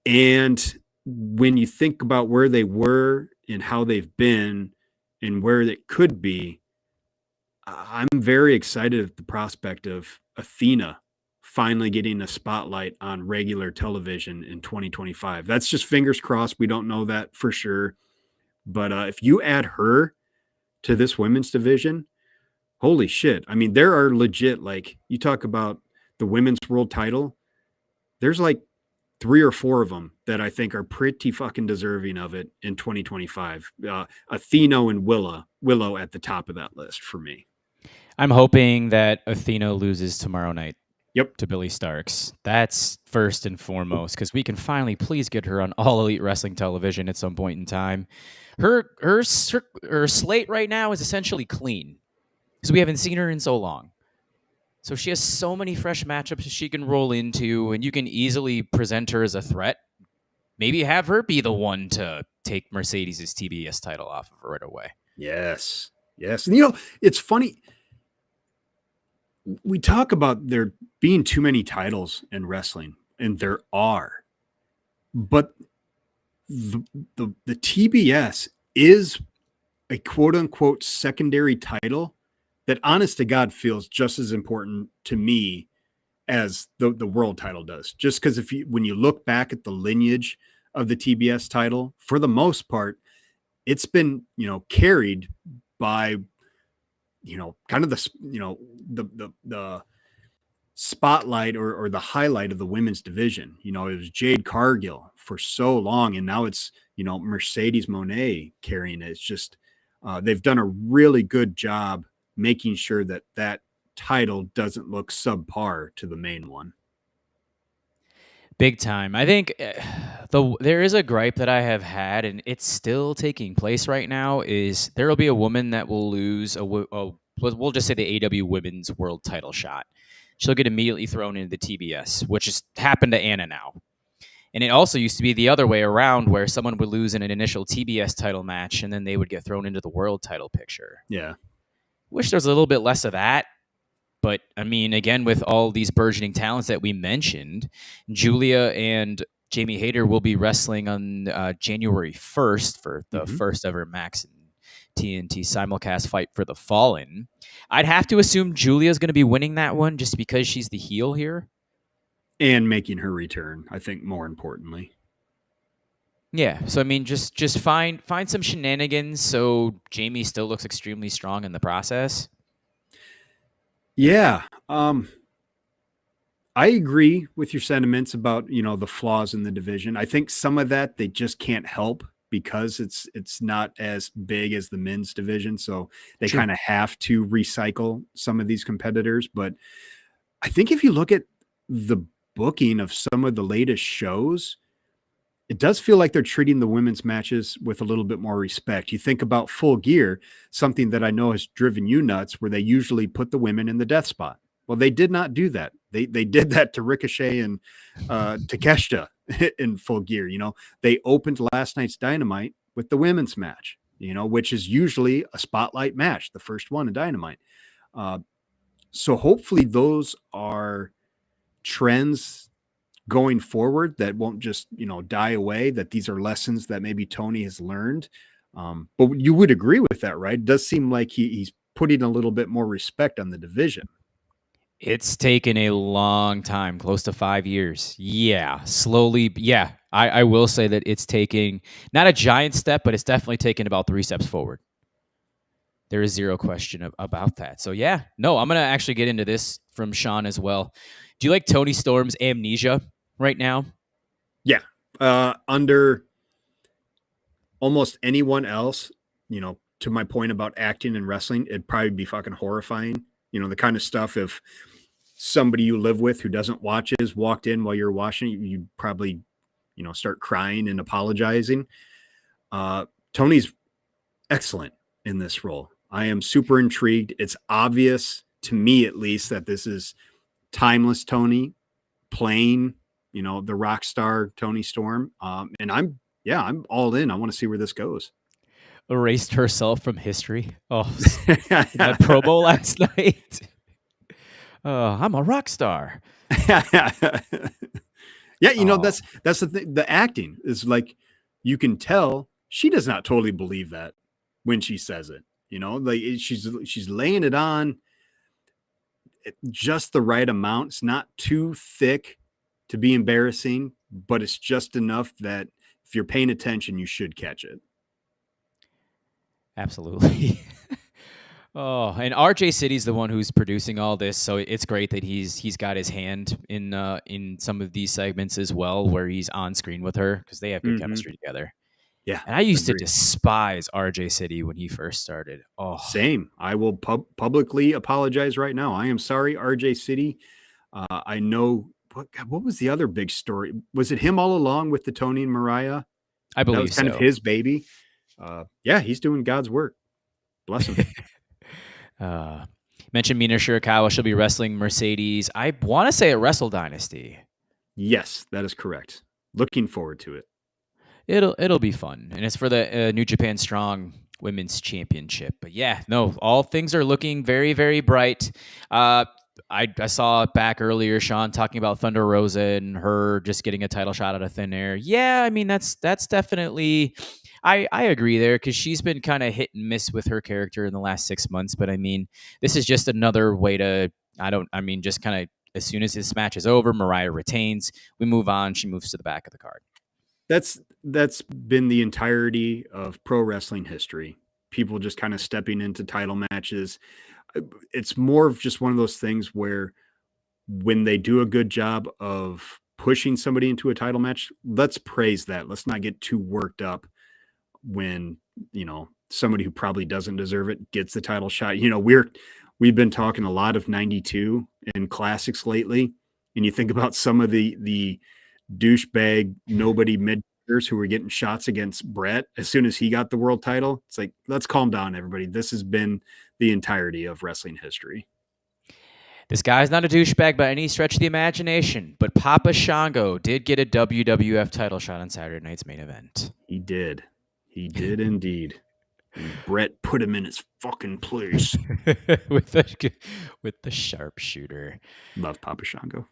And when you think about where they were and how they've been and where it could be, I'm very excited at the prospect of Athena finally getting a spotlight on regular television in 2025. That's just fingers crossed. We don't know that for sure. But if you add her to this women's division, holy shit. I mean, there are legit, like, you talk about the women's world title, there's like 3 or 4 of them that I think are pretty fucking deserving of it in 2025. Athena and Willow at the top of that list for me. I'm hoping that Athena loses tomorrow night. Yep. To Billy Starks. That's first and foremost, because we can finally please get her on All Elite Wrestling television at some point in time. Her slate right now is essentially clean because we haven't seen her in so long. So she has so many fresh matchups she can roll into, and you can easily present her as a threat. Maybe have her be the one to take Mercedes' TBS title off of her right away. Yes. And it's funny. We talk about there being too many titles in wrestling, and there are, but the TBS is a quote unquote secondary title that, honest to God, feels just as important to me as the world title does. Just because when you look back at the lineage of the TBS title, for the most part, it's been carried by kind of the spotlight or the highlight of the women's division. It was Jade Cargill for so long, and now it's Mercedes Moné carrying it. It's just they've done a really good job making sure that title doesn't look subpar to the main one. Big time. I think there is a gripe that I have had, and it's still taking place right now, is there will be a woman that will lose we'll just say the AEW Women's World title shot. She'll get immediately thrown into the TBS, which has happened to Anna now. And it also used to be the other way around, where someone would lose in an initial TBS title match, and then they would get thrown into the world title picture. Yeah. Wish there's a little bit less of that. But, I mean, again, with all these burgeoning talents that we mentioned, Julia and Jamie Hayter will be wrestling on January 1st for the first ever Max and TNT simulcast Fight for the Fallen. I'd have to assume Julia's going to be winning that one just because she's the heel here. And making her return, I think, more importantly. Yeah, so I mean, just find some shenanigans so Jamie still looks extremely strong in the process. Yeah, I agree with your sentiments about, the flaws in the division. I think some of that they just can't help because it's not as big as the men's division, so they kind of have to recycle some of these competitors. But I think if you look at the booking of some of the latest shows, it does feel like they're treating the women's matches with a little bit more respect. You think about Full Gear, something that I know has driven you nuts, where they usually put the women in the death spot. Well, they did not do that. They did that to Ricochet and Takeshita in Full Gear. They opened last night's Dynamite with the women's match, which is usually a spotlight match, the first one in Dynamite. So hopefully those are trends going forward that won't just, die away, that these are lessons that maybe Tony has learned. But you would agree with that, right? It does seem like he's putting a little bit more respect on the division. It's taken a long time, close to 5 years. Yeah, slowly. Yeah, I will say that it's taking not a giant step, but it's definitely taken about 3 steps forward. There is zero question about that. So yeah, no, I'm going to actually get into this from Sean as well. Do you like Tony Storm's amnesia right now? Yeah. Under almost anyone else, to my point about acting and wrestling, it'd probably be fucking horrifying. The kind of stuff, if somebody you live with who doesn't watch it walked in while you're watching it, you'd probably, start crying and apologizing. Tony's excellent in this role. I am super intrigued. It's obvious to me, at least, that this is timeless Tony playing, the rock star Tony Storm. And I'm all in. I want to see where this goes. Erased herself from history. Oh, that promo last night. I'm a rock star. Yeah, that's the thing. The acting is like, you can tell she does not totally believe that when she says it. Like she's laying it on just the right amount. It's not too thick to be embarrassing, but it's just enough that if you're paying attention, you should catch it. Absolutely. Oh, and RJ City's the one who's producing all this, so it's great that he's got his hand in some of these segments as well, where he's on screen with her, because they have good chemistry together. Yeah, and I used to despise RJ City when he first started. Oh, same. I will publicly apologize right now. I am sorry, RJ City. I know what was the other big story? Was it him all along with the Tony and Mariah? I believe that was kind of his baby. Yeah, he's doing God's work. Bless him. Mentioned Mina Shirakawa. She'll be wrestling Mercedes. I want to say at Wrestle Dynasty. Yes, that is correct. Looking forward to it. It'll be fun, and it's for the New Japan Strong Women's Championship. But yeah, no, all things are looking very, very bright. I saw back earlier Sean talking about Thunder Rosa and her just getting a title shot out of thin air. Yeah, I mean that's definitely. I agree there, because she's been kind of hit and miss with her character in the last 6 months. But I mean, this is just another way to, just kind of, as soon as this match is over, Mariah retains, we move on. She moves to the back of the card. That's been the entirety of pro wrestling history. People just kind of stepping into title matches. It's more of just one of those things where when they do a good job of pushing somebody into a title match, let's praise that. Let's not get too worked up when, somebody who probably doesn't deserve it gets the title shot. We've been talking a lot of 92 and classics lately. And you think about some of the douchebag, nobody mid-ers who were getting shots against Brett as soon as he got the world title. It's like, let's calm down, everybody. This has been the entirety of wrestling history. This guy's not a douchebag by any stretch of the imagination, but Papa Shango did get a WWF title shot on Saturday night's main event. He did. He did indeed. And Brett put him in his fucking place. with the sharpshooter. Love Papa Shango.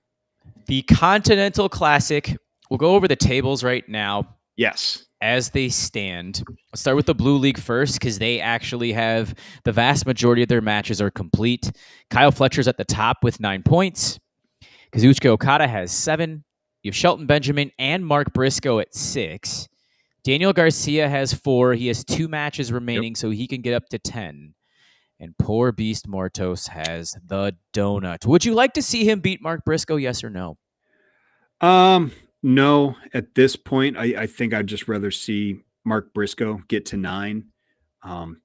The Continental Classic. We'll go over the tables right now. Yes. As they stand, let's start with the Blue League first because they actually have the vast majority of their matches are complete. Kyle Fletcher's at the top with 9 points. Kazuchika Okada has 7. You have Shelton Benjamin and Mark Briscoe at 6. Daniel Garcia has 4. He has 2 matches remaining, so he can get up to 10. And poor Beast Mortos has the donut. Would you like to see him beat Mark Briscoe, yes or no? No, at this point, I think I'd just rather see Mark Briscoe get to 9.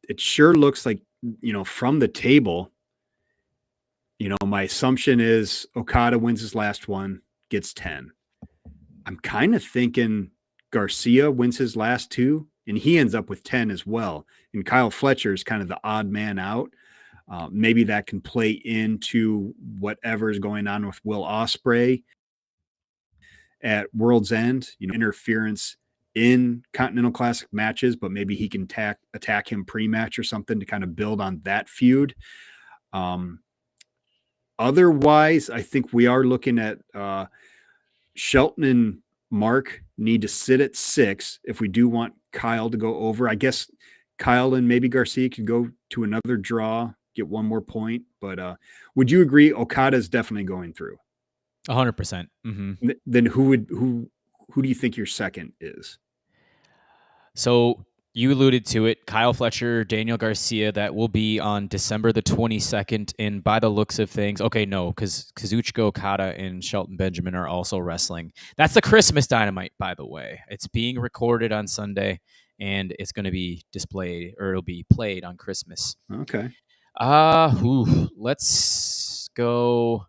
It sure looks like, from the table, my assumption is Okada wins his last one, gets 10. I'm kind of thinking Garcia wins his last 2, and he ends up with 10 as well. And Kyle Fletcher is kind of the odd man out. Maybe that can play into whatever is going on with Will Ospreay at World's End, interference in Continental Classic matches, but maybe he can attack him pre-match or something to kind of build on that feud. Otherwise, I think we are looking at Shelton and Mark need to sit at 6 if we do want Kyle to go over. I guess Kyle and maybe Garcia could go to another draw, get one more point. But would you agree Okada is definitely going through? 100%. Mm-hmm. Then who do you think your second is? So you alluded to it. Kyle Fletcher, Daniel Garcia, that will be on December the 22nd. And by the looks of things, okay, no, because Kazuchika Okada and Shelton Benjamin are also wrestling. That's the Christmas Dynamite, by the way. It's being recorded on Sunday, and it's going to be displayed, or it'll be played on Christmas. Okay. Let's go.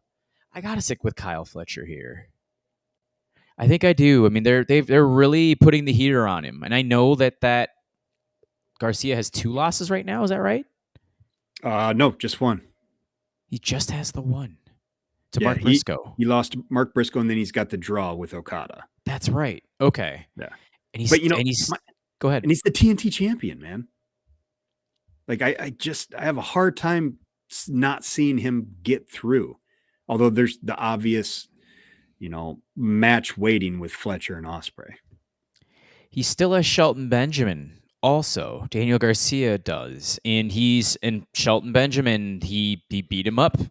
I gotta stick with Kyle Fletcher here. I think I do. I mean, they're really putting the heater on him, and I know that Garcia has 2 losses right now. Is that right? No, just 1. He just has the 1 to Mark Briscoe. He lost to Mark Briscoe, and then he's got the draw with Okada. That's right. Okay. Yeah. And he's go ahead. And he's the TNT champion, man. Like I have a hard time not seeing him get through. Although there's the obvious, match waiting with Fletcher and Ospreay. He still has Shelton Benjamin. Also, Daniel Garcia does, and Shelton Benjamin. He beat him up. I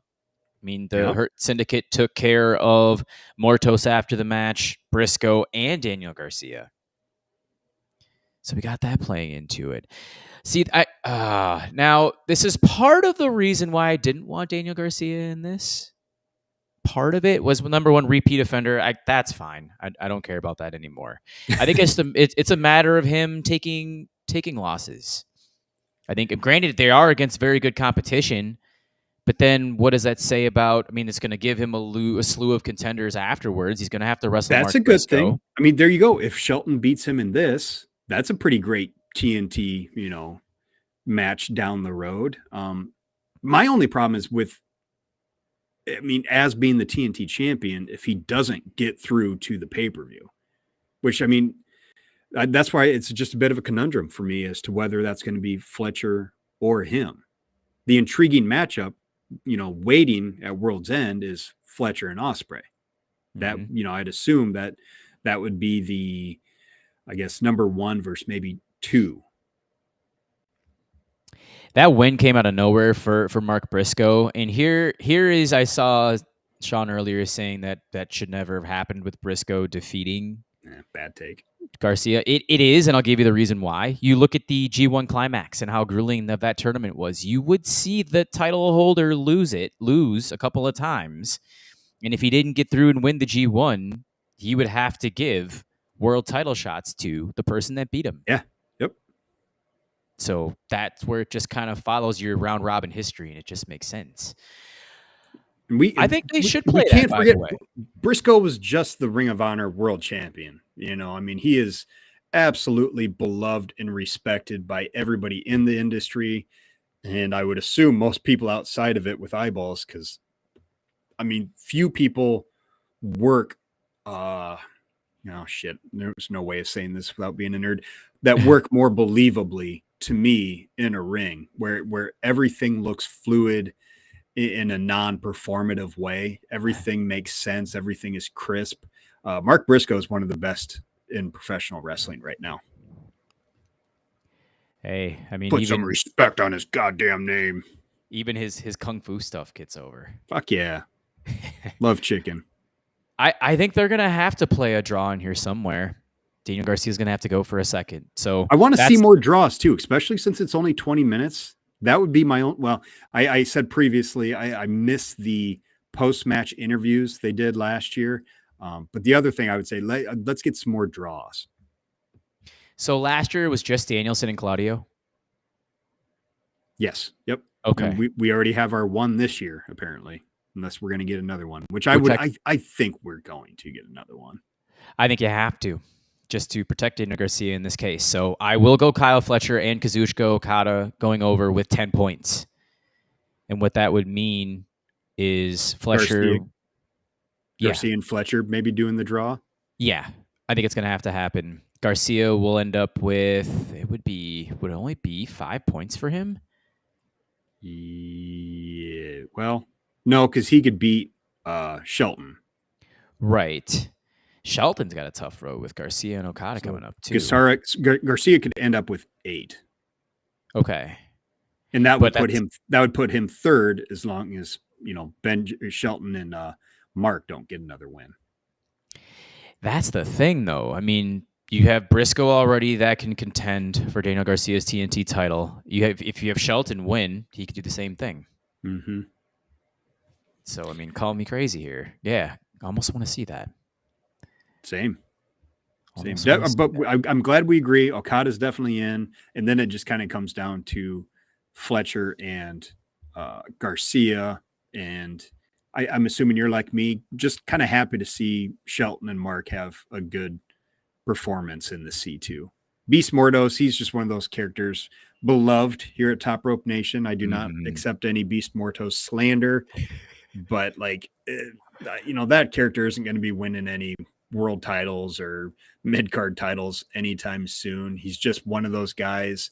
mean, the Hurt Syndicate took care of Mortos after the match, Briscoe and Daniel Garcia. So we got that playing into it. See, now this is part of the reason why I didn't want Daniel Garcia in this. Part of it was number 1 repeat offender. That's fine. I don't care about that anymore. I think it's a matter of him taking losses. I think, granted, they are against very good competition, but then what does that say about? I mean, it's going to give him a slew of contenders afterwards. He's going to have to wrestle. That's Mark a good Briscoe. thing. I mean, there you go. If Shelton beats him in this, that's a pretty great TNT, match down the road. My only problem is as being the TNT champion, if he doesn't get through to the pay-per-view, which, that's why it's just a bit of a conundrum for me as to whether that's going to be Fletcher or him. The intriguing matchup, waiting at World's End is Fletcher and Ospreay. That, I'd assume that would be the, I guess, number 1 versus maybe 2. That win came out of nowhere for Mark Briscoe. And here is, I saw Sean earlier saying that should never have happened with Briscoe defeating bad take Garcia. It is, and I'll give you the reason why. You look at the G1 climax and how grueling that tournament was. You would see the title holder lose a couple of times. And if he didn't get through and win the G1, he would have to give world title shots to the person that beat him. Yeah. Yep. So that's where it just kind of follows your round robin history, and it just makes sense. I think they should play that, by the way. Briscoe was just the Ring of Honor world champion. He is absolutely beloved and respected by everybody in the industry. And I would assume most people outside of it with eyeballs, because, few people work, there's no way of saying this without being a nerd, that work more believably to me in a ring where everything looks fluid in a non-performative way. Everything makes sense. Everything is crisp. Mark Briscoe is one of the best in professional wrestling right now. Hey, I mean, Put some respect on his goddamn name. even his kung fu stuff gets over. Fuck yeah. Love chicken. I think they're gonna have to play a draw in here somewhere. Daniel Garcia's gonna have to go for a second. So I want to see more draws too, especially since it's only 20 minutes. That would be my own. Well, I said previously, I miss the post-match interviews they did last year. But the other thing I would say, let's get some more draws. So last year it was just Danielson and Claudio? Yes. Yep. Okay. And we already have our one this year, apparently, unless we're going to get another one, which I think we're going to get another one. I think you have to, just to protect Daniel Garcia in this case. So I will go Kyle Fletcher and Kazuchika Okada going over with 10 points. And what that would mean is Fletcher... Garcia and Fletcher maybe doing the draw? Yeah. I think it's going to have to happen. Garcia will end up with... would it only be 5 points for him? Yeah. Well, no, because he could beat Shelton. Right. Shelton's got a tough road with Garcia and Okada coming up too. Garcia could end up with 8. Okay. And that would put him third, as long as, Ben Shelton and Mark don't get another win. That's the thing, though. I mean, you have Briscoe already that can contend for Daniel Garcia's TNT title. If you have Shelton win, he could do the same thing. Mm-hmm. So, I mean, call me crazy here. Yeah, I almost want to see that. Same. But I'm glad we agree. Okada's definitely in. And then it just kind of comes down to Fletcher and Garcia. And I'm assuming you're like me, just kind of happy to see Shelton and Mark have a good performance in the C2. Beast Mordos, he's just one of those characters beloved here at Top Rope Nation. I do not accept any Beast Mordos slander, but that character isn't going to be winning any world titles or mid-card titles anytime soon. He's just one of those guys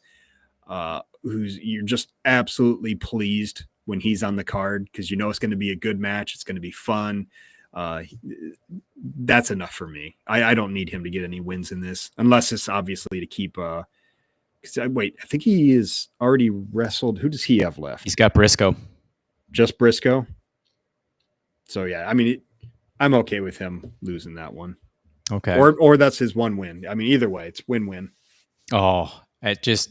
you're just absolutely pleased when he's on the card, because it's going to be a good match. It's going to be fun. That's enough for me. I don't need him to get any wins in this, unless it's obviously to keep I think he is already wrestled. Who does he have left? He's got Briscoe. Just Briscoe. So yeah, I mean, I'm okay with him losing that one. Okay. Or that's his one win. I mean, either way, it's win-win. Oh, it just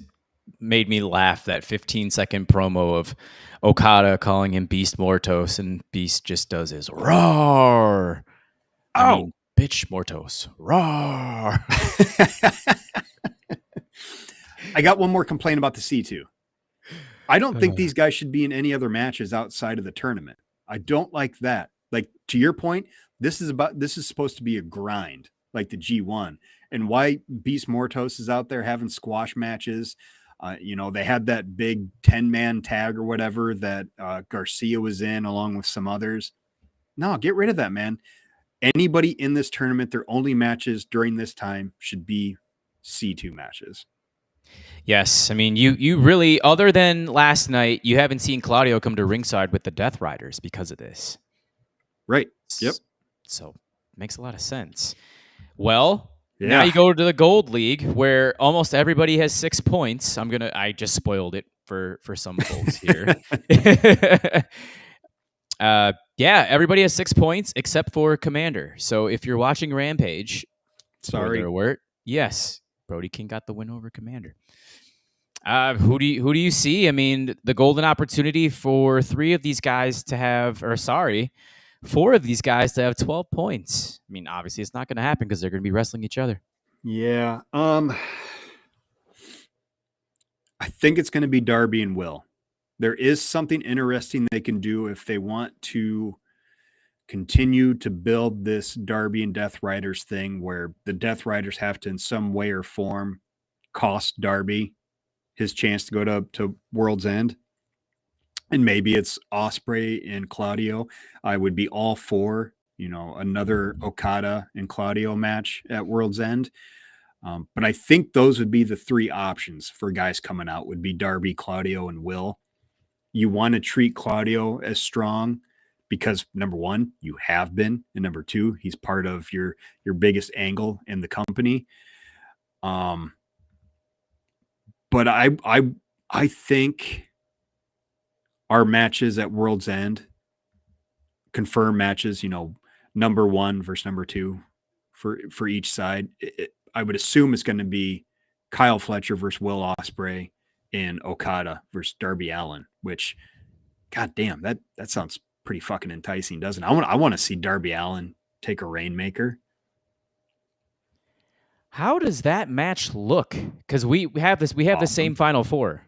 made me laugh, that 15-second promo of Okada calling him Beast Mortos, and Beast just does his roar. Bitch Mortos. Roar. I got one more complaint about the C2. I don't think these guys should be in any other matches outside of the tournament. I don't like that. Like, to your point, this is supposed to be a grind, like the G1. And why Beast Mortos is out there having squash matches. They had that big 10-man tag or whatever that Garcia was in, along with some others. No, get rid of that, man. Anybody in this tournament, their only matches during this time should be C2 matches. Yes. I mean, you really, other than last night, you haven't seen Claudio come to ringside with the Death Riders because of this. Right. Yep. So makes a lot of sense. Well, now you go to the Gold League, where almost everybody has 6 points. I just spoiled it for some folks here. Everybody has 6 points except for Commander. So if you're watching Rampage, spoiler alert, yes, Brody King got the win over Commander. Who do you see? I mean, the golden opportunity for 4 of these guys to have 12 points. I mean, obviously it's not going to happen because they're going to be wrestling each other. Yeah. I think it's going to be Darby and Will. There is something interesting they can do if they want to continue to build this Darby and Death Riders thing, where the Death Riders have to, in some way or form, cost Darby his chance to go to World's End. And maybe it's Ospreay and Claudio. I would be all for, another Okada and Claudio match at World's End. But I think those would be the 3 options for guys coming out, would be Darby, Claudio, and Will. You want to treat Claudio as strong because number one, you have been, and number two, he's part of your biggest angle in the company. But I think our matches at World's End, confirmed matches, number one versus number two for each side. I would assume it's going to be Kyle Fletcher versus Will Ospreay and Okada versus Darby Allin, which, god damn, that sounds pretty fucking enticing, doesn't it? I want to see Darby Allin take a Rainmaker. How does that match look? Because we have the same Final Four.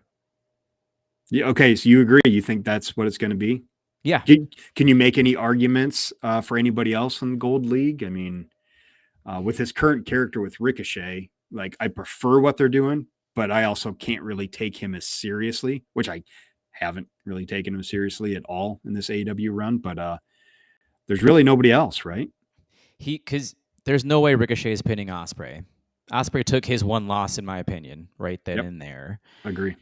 Yeah. Okay. So you agree? You think that's what it's going to be? Yeah. Can you make any arguments for anybody else in the Gold League? I mean, with his current character with Ricochet, like, I prefer what they're doing, but I also can't really take him as seriously, which I haven't really taken him seriously at all in this AEW run. But there's really nobody else, right? Because there's no way Ricochet is pinning Ospreay. Ospreay took his one loss, in my opinion, right then and there. Agree.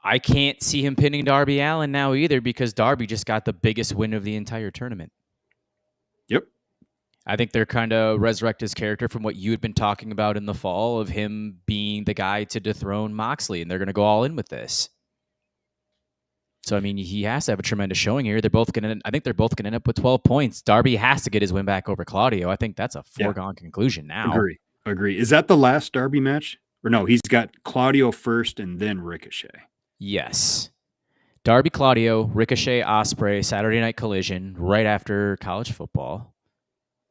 I can't see him pinning Darby Allin now either, because Darby just got the biggest win of the entire tournament. Yep. I think they're kind of resurrect his character from what you had been talking about in the fall of him being the guy to dethrone Moxley, and they're going to go all in with this. So, I mean, he has to have a tremendous showing here. I think they're both going to end up with 12 points. Darby has to get his win back over Claudio. I think that's a foregone conclusion now. Agree. Is that the last Darby match? Or no, he's got Claudio first and then Ricochet. Yes. Darby, Claudio, Ricochet, Ospreay, Saturday Night Collision, right after college football.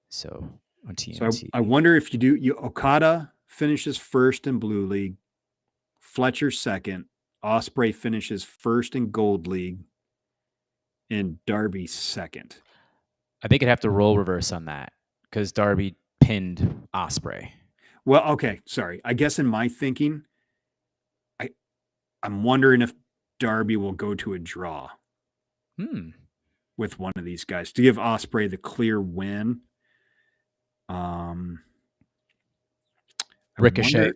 So on TNT. So I wonder if Okada finishes first in Blue League, Fletcher second, Ospreay finishes first in Gold League, and Darby second. I think I'd have to roll reverse on that because Darby pinned Ospreay. Well, okay, sorry. I guess in my thinking, I'm wondering if Darby will go to a draw with one of these guys to give Ospreay the clear win. Ricochet.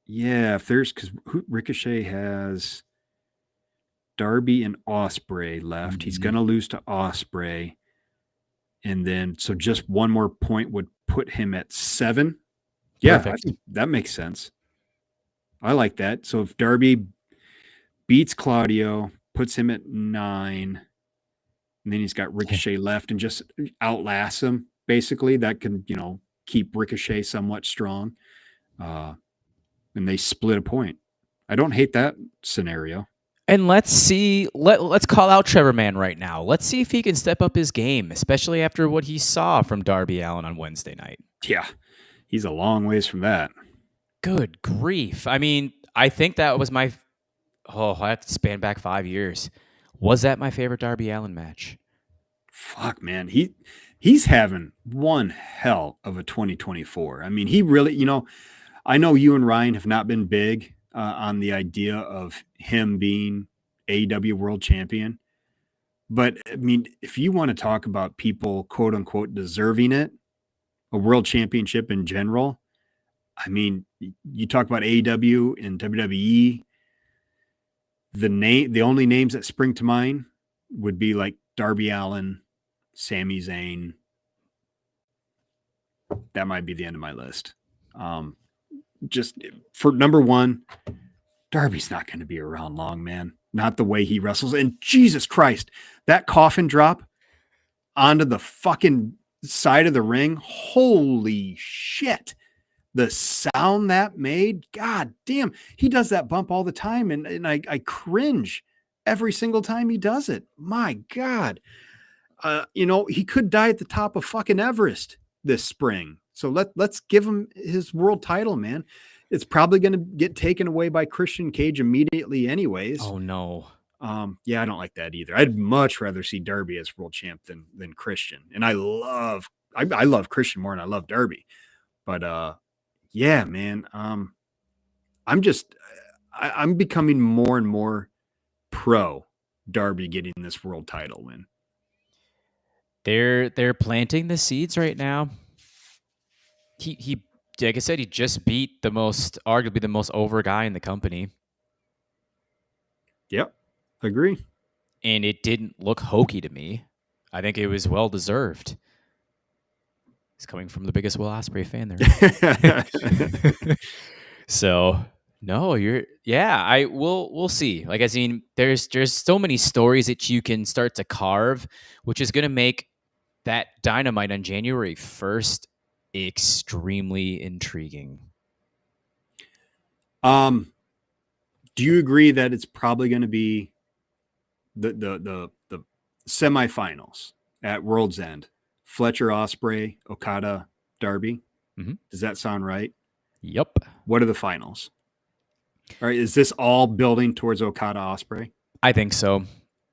If there's, because Ricochet has Darby and Ospreay left. He's going to lose to Ospreay. And then, so just one more point would put him at 7. Yeah, I think that makes sense. I like that. So if Darby beats Claudio, puts him at 9, and then he's got Ricochet left and just outlasts him, basically, that can, keep Ricochet somewhat strong. And they split a point. I don't hate that scenario. And let's see, let's call out Trevor Mann right now. Let's see if he can step up his game, especially after what he saw from Darby Allin on Wednesday night. Yeah, he's a long ways from that. Good grief. I mean, I think that was I have to span back 5 years. Was that my favorite Darby Allin match? Fuck, man. He's having one hell of a 2024. I mean, he really, I know you and Ryan have not been big on the idea of him being AEW World Champion. But, I mean, if you want to talk about people, quote unquote, deserving it, a world championship in general, I mean, you talk about AEW and WWE, the only names that spring to mind would be like Darby Allin, Sami Zayn. That might be the end of my list. Just for number one, Darby's not going to be around long, man. Not the way he wrestles. And Jesus Christ, that coffin drop onto the fucking side of the ring. Holy shit. The sound that made, god damn. He does that bump all the time. And I cringe every single time he does it. My God. He could die at the top of fucking Everest this spring. So let's give him his world title, man. It's probably going to get taken away by Christian Cage immediately anyways. Oh, no. Yeah, I don't like that either. I'd much rather see Darby as world champ than Christian. And I love Christian more than I love Darby. But yeah, man. I'm becoming more and more pro Darby getting this world title win. They're planting the seeds right now. He like I said, he just beat arguably the most over guy in the company. Yep, agree. And it didn't look hokey to me. I think it was well deserved. It's coming from the biggest Will Ospreay fan there. So no, we'll see. Like I mean, there's so many stories that you can start to carve, which is gonna make that Dynamite on January 1st extremely intriguing. Do you agree that it's probably going to be the semifinals at World's End? Fletcher, Ospreay, Okada, Darby. Mm-hmm. Does that sound right? Yep. What are the finals? All right, is this all building towards Okada Ospreay? I think so.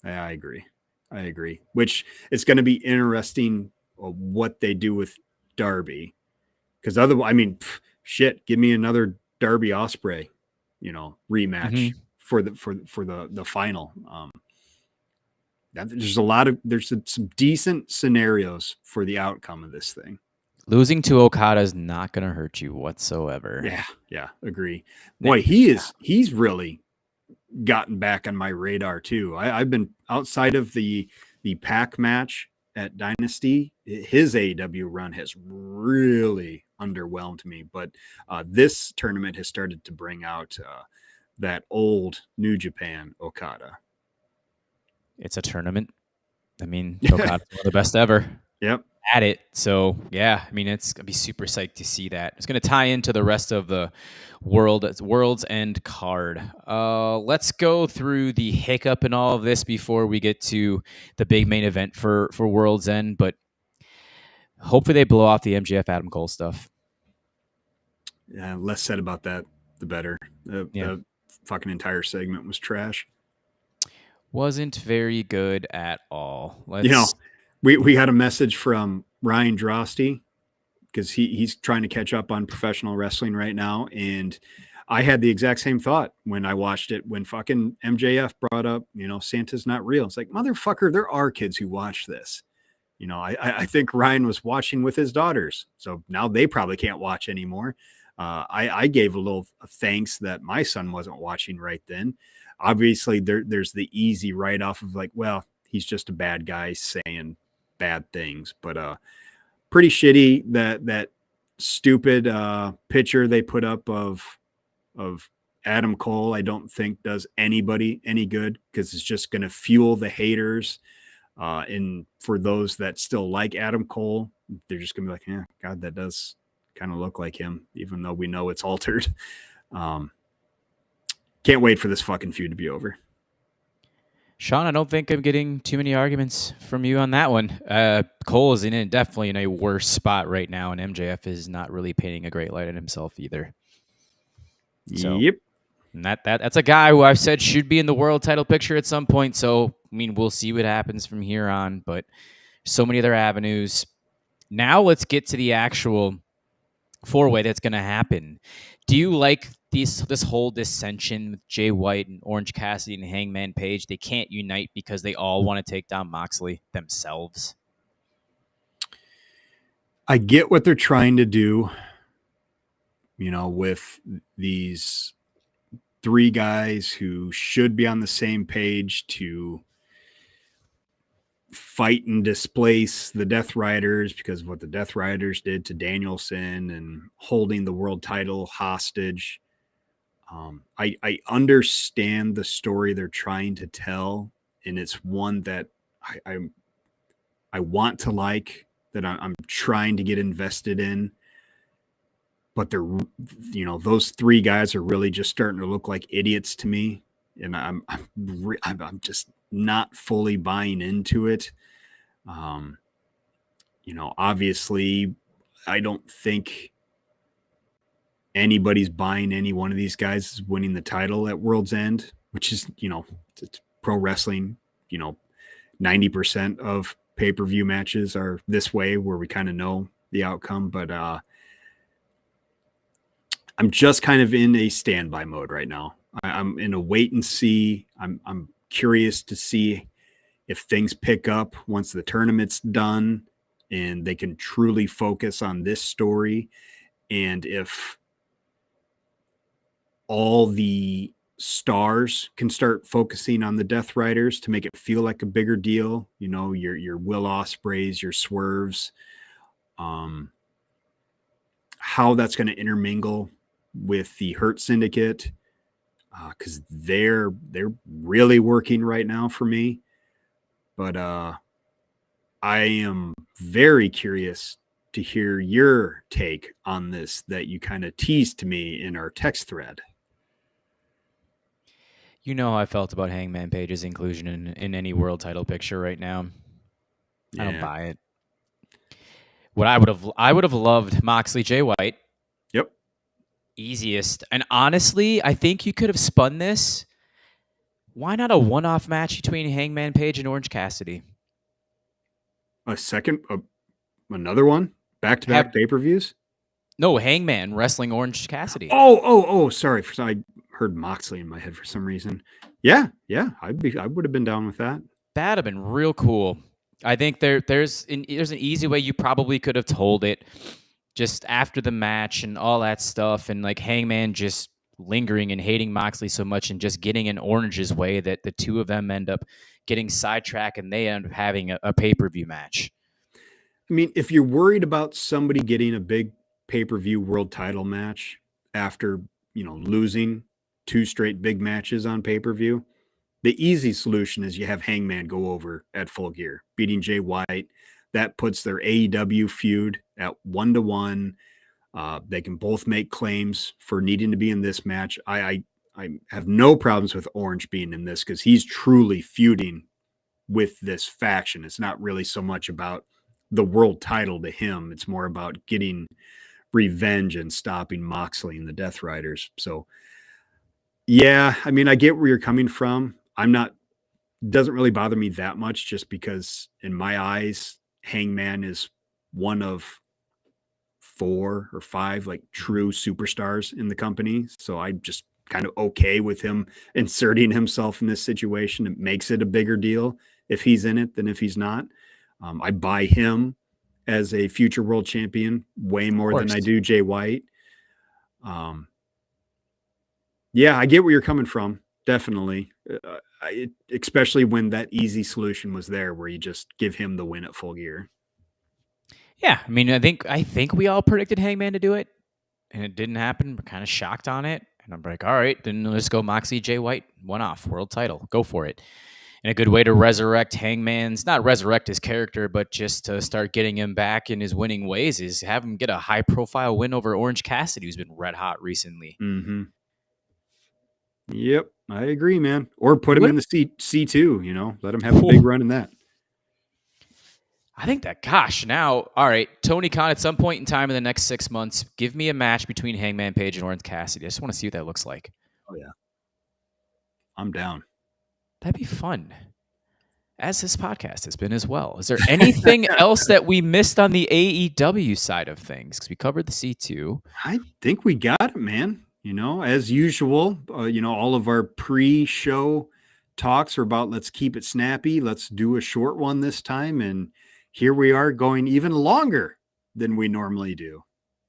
Yeah, I agree. Which it's going to be interesting what they do with Darby, because otherwise, I mean, shit, give me another Darby Ospreay, rematch for the final. There's some decent scenarios for the outcome of this thing. Losing to Okada is not going to hurt you whatsoever. Yeah, agree. Boy, he's really gotten back on my radar too. I've been outside of the Pac match at Dynasty. His AEW run has really underwhelmed me, but this tournament has started to bring out that old New Japan Okada. It's a tournament. I mean, Okada's one of the best ever. Yep. At it. So yeah, I mean, it's gonna be super psyched to see that. It's gonna tie into the rest of the World's End card. Let's go through the hiccup and all of this before we get to the big main event for World's End. But hopefully they blow off the MJF Adam Cole stuff. Yeah, less said about that, the better. The fucking entire segment was trash. Wasn't very good at all. We had a message from Ryan Drosty because he's trying to catch up on professional wrestling right now. And I had the exact same thought when I watched it, when fucking MJF brought up, Santa's not real. It's like, motherfucker, there are kids who watch this. I think Ryan was watching with his daughters. So now they probably can't watch anymore. I gave a little thanks that my son wasn't watching right then. Obviously, there's the easy write-off of like, well, he's just a bad guy saying bad things, but pretty shitty that stupid picture they put up of Adam Cole. I don't think does anybody any good because it's just going to fuel the haters. And for those that still like Adam Cole, they're just gonna be like, yeah, God, that does kind of look like him, even though we know it's altered. Can't wait for this fucking feud to be over. Sean, I don't think I'm getting too many arguments from you on that one. Cole is definitely in a worse spot right now, and MJF is not really painting a great light on himself either. So, yep. And that's a guy who I've said should be in the world title picture at some point. So, I mean, we'll see what happens from here on, but so many other avenues. Now let's get to the actual four-way that's going to happen. Do you like this whole dissension with Jay White and Orange Cassidy and Hangman Page? They can't unite because they all want to take down Moxley themselves. I get what they're trying to do, with these three guys who should be on the same page to fight and displace the Death Riders because of what the Death Riders did to Danielson and holding the world title hostage. I understand the story they're trying to tell, and it's one that I want to like, that I'm trying to get invested in. But they're, those three guys are really just starting to look like idiots to me, and I'm just not fully buying into it. Obviously, I don't think anybody's buying any one of these guys winning the title at World's End, which is, it's pro wrestling. 90% of pay-per-view matches are this way, where we kind of know the outcome, but I'm just kind of in a standby mode right now. I'm in a wait and see. I'm curious to see if things pick up once the tournament's done and they can truly focus on this story, and if all the stars can start focusing on the Death Riders to make it feel like a bigger deal. You know, your Will Ospreays, your Swerves, how that's going to intermingle with the Hurt Syndicate, because they're really working right now for me. But I am very curious to hear your take on this that you kind of teased to me in our text thread. You know how I felt about Hangman Page's inclusion in any world title picture right now. Yeah. I don't buy it. What I would have loved Moxley Jay White. Yep. Easiest. And honestly, I think you could have spun this. Why not a one-off match between Hangman Page and Orange Cassidy? Another one? Back-to-back pay-per-views? No, Hangman wrestling Orange Cassidy. Oh, sorry. I heard Moxley in my head for some reason. Yeah, I would have been down with that. That'd have been real cool. I think there's an easy way you probably could have told it just after the match and all that stuff, and like Hangman just lingering and hating Moxley so much and just getting in Orange's way that the two of them end up getting sidetracked and they end up having a pay-per-view match. I mean, if you're worried about somebody getting a big pay-per-view world title match after, losing 2 straight big matches on pay-per-view, the easy solution is you have Hangman go over at Full Gear, beating Jay White. That puts their AEW feud at 1-1. They can both make claims for needing to be in this match. I have no problems with Orange being in this because he's truly feuding with this faction. It's not really so much about the world title to him. It's more about getting revenge and stopping Moxley and the Death Riders. So, yeah, I mean, I get where you're coming from. Doesn't really bother me that much just because in my eyes, Hangman is one of 4 or 5 like true superstars in the company. So I'm just kind of okay with him inserting himself in this situation. It makes it a bigger deal if he's in it than if he's not. I buy him as a future world champion way more than I do Jay White. Yeah, I get where you're coming from. Definitely. Especially when that easy solution was there where you just give him the win at Full Gear. Yeah, I mean, I think we all predicted Hangman to do it, and it didn't happen. We're kind of shocked on it, and I'm like, all right, then let's go Moxley Jay White, one off, world title, go for it. And a good way to resurrect Hangman's, not resurrect his character, but just to start getting him back in his winning ways is have him get a high-profile win over Orange Cassidy, who's been red hot recently. Mm-hmm. Yep, I agree, man. Or put him in the C2, let him have a big run in that. I think that, now, all right, Tony Khan, at some point in time in the next 6 months, give me a match between Hangman Page and Orange Cassidy. I just want to see what that looks like. Oh, yeah. I'm down. That'd be fun. As this podcast has been as well. Is there anything else that we missed on the AEW side of things? Because we covered the C2. I think we got it, man. As usual, all of our pre-show talks are about let's keep it snappy. Let's do a short one this time. And here we are going even longer than we normally do,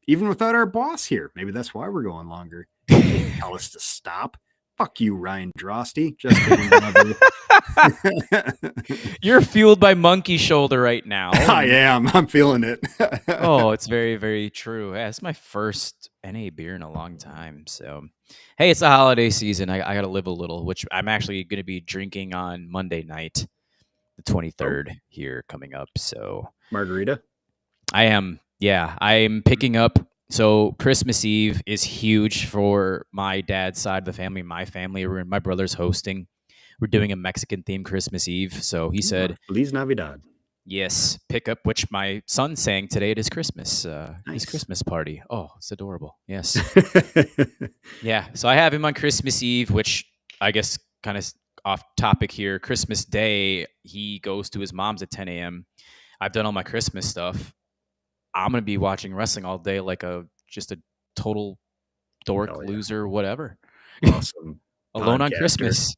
even without our boss here. Maybe that's why we're going longer. He can't tell us to stop. Fuck you, Ryan Drosty. Just kidding. You're fueled by monkey shoulder right now. I am. I'm feeling it. Oh, it's very, very true. Yeah, it's my first NA beer in a long time. So, hey, it's the holiday season. I got to live a little, which I'm actually going to be drinking on Monday night, the 23rd here coming up. So, margarita? I am. Yeah, I am picking up. So Christmas Eve is huge for my dad's side of the family, my family. My brother's hosting. We're doing a Mexican-themed Christmas Eve. So he said, Feliz Navidad. Yes, pick up, which my son sang today at his Christmas, nice. His Christmas party. Oh, it's adorable. Yes. Yeah, so I have him on Christmas Eve, which I guess kind of off topic here. Christmas Day, he goes to his mom's at 10 a.m. I've done all my Christmas stuff. I'm going to be watching wrestling all day like just a total dork, loser, whatever. Awesome. Alone on Christmas.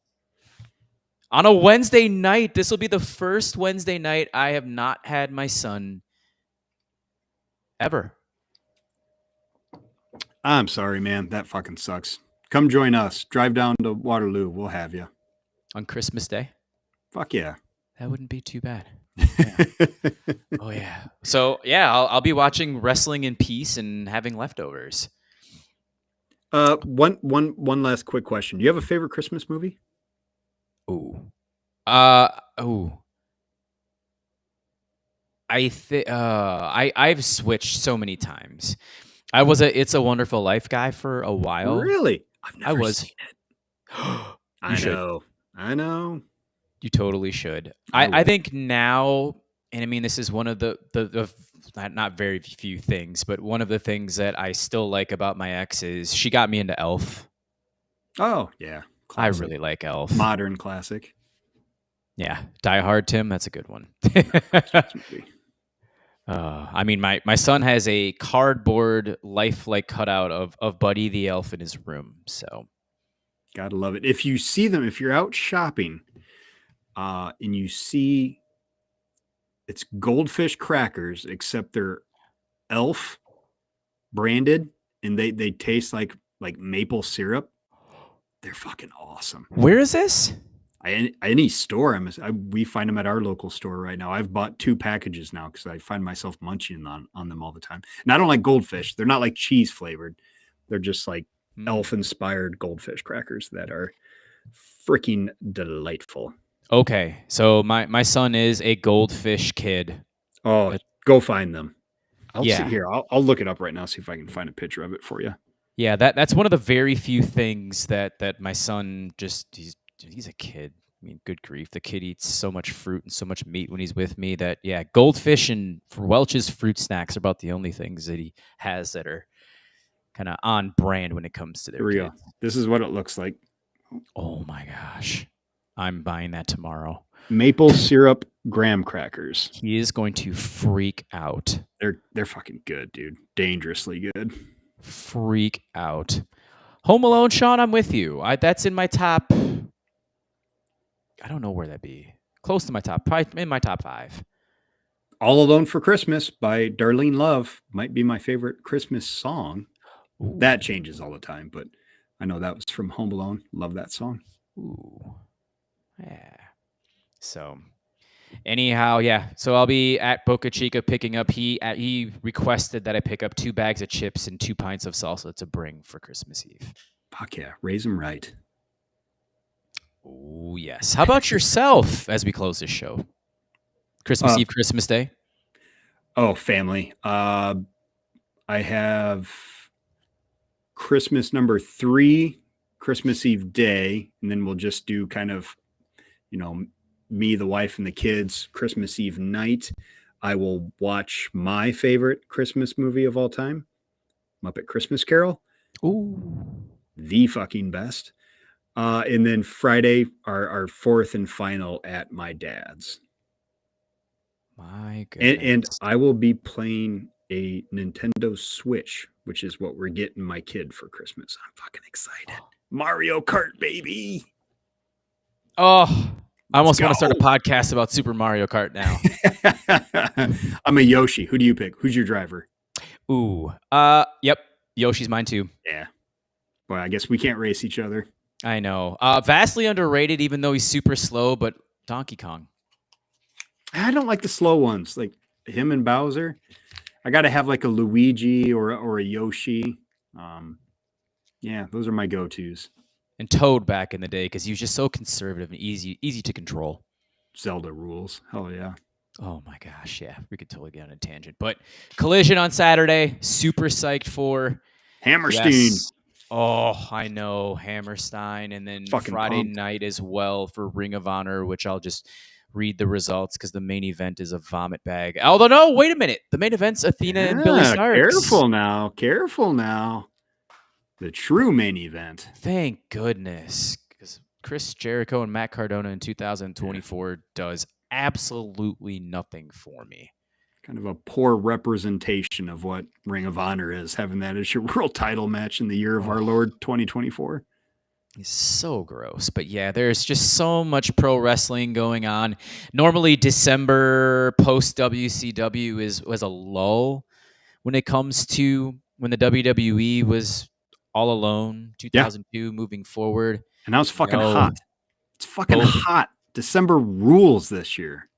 On a Wednesday night. This will be the first Wednesday night I have not had my son ever. I'm sorry, man. That fucking sucks. Come join us. Drive down to Waterloo. We'll have you. On Christmas Day? Fuck yeah. That wouldn't be too bad. Yeah. Oh yeah. So yeah, I'll be watching Wrestling in Peace and having leftovers. One last quick question. Do you have a favorite Christmas movie? Ooh. Ooh. I've switched so many times. I was a It's a Wonderful Life guy for a while. Really? I've never seen it. I know. You totally should. I think now, and I mean, this is one of the not very few things, but one of the things that I still like about my ex is she got me into Elf. Oh, yeah. Classic. I really like Elf. Modern classic. Yeah. Die Hard, Tim. That's a good one. I mean, my son has a cardboard lifelike cutout of Buddy the Elf in his room. So, gotta love it. If you see them, if you're out shopping, and you see it's Goldfish crackers, except they're Elf branded, and they taste like maple syrup. They're fucking awesome. Where is this? Any store. We find them at our local store right now. I've bought 2 packages now because I find myself munching on them all the time. And I don't like Goldfish. They're not like cheese flavored. They're just like Elf inspired Goldfish crackers that are freaking delightful. Okay, so my son is a Goldfish kid. Oh, go find them. I'll see here. I'll look it up right now. See if I can find a picture of it for you. Yeah, that's one of the very few things that my son he's a kid. I mean, good grief. The kid eats so much fruit and so much meat when he's with me that, yeah, Goldfish and Welch's fruit snacks are about the only things that he has that are kind of on brand when it comes to their Here we kids. go. This is what it looks like. Oh, my gosh. I'm buying that tomorrow. Maple syrup graham crackers. He is going to freak out. They're fucking good, dude. Dangerously good. Freak out. Home Alone, Sean, I'm with you. That's in my top... I don't know where that'd be. Close to my top, probably in my top 5. All Alone for Christmas by Darlene Love might be my favorite Christmas song. Ooh. That changes all the time, but I know that was from Home Alone. Love that song. Ooh. Yeah. So anyhow, yeah. So I'll be at Boca Chica picking up. He requested that I pick up 2 bags of chips and 2 pints of salsa to bring for Christmas Eve. Fuck yeah. Raise them right. Oh, yes. How about yourself as we close this show? Christmas Eve, Christmas Day? Oh, family. I have Christmas number 3, Christmas Eve day, and then we'll just do kind of, me, the wife, and the kids Christmas Eve night. I will watch my favorite Christmas movie of all time, Muppet Christmas Carol. Ooh. The fucking best. And then Friday, our 4th and final at my dad's. My goodness. And I will be playing a Nintendo Switch, which is what we're getting my kid for Christmas. I'm fucking excited. Mario Kart, baby. Oh, I almost want to start a podcast about Super Mario Kart now. I'm a Yoshi. Who do you pick? Who's your driver? Ooh. Yep. Yoshi's mine too. Yeah. Well, I guess we can't race each other. I know. Vastly underrated, even though he's super slow, but Donkey Kong. I don't like the slow ones, like him and Bowser. I got to have like a Luigi or a Yoshi. Yeah, those are my go-tos. And Toad back in the day, because he was just so conservative and easy to control. Zelda rules. Hell yeah. Oh my gosh, yeah. We could totally get on a tangent. But Collision on Saturday, super psyched for. Hammerstein. Yes. Oh, I know. Hammerstein. And then fucking Friday pumped. night as well for Ring of Honor, which I'll just read the results because the main event is a vomit bag. Although, no, wait a minute. The main event's Athena and Billy Starks. Careful now. The true main event. Thank goodness. Because Chris Jericho and Matt Cardona in 2024 does absolutely nothing for me. Kind of a poor representation of what Ring of Honor is, having that as your world title match in the year of our Lord 2024. It's so gross. But yeah, there's just so much pro wrestling going on. Normally December post WCW was a lull when it comes to when the WWE was All Alone, 2002, moving forward. And now it's fucking No. hot. It's fucking Both- hot. December rules this year.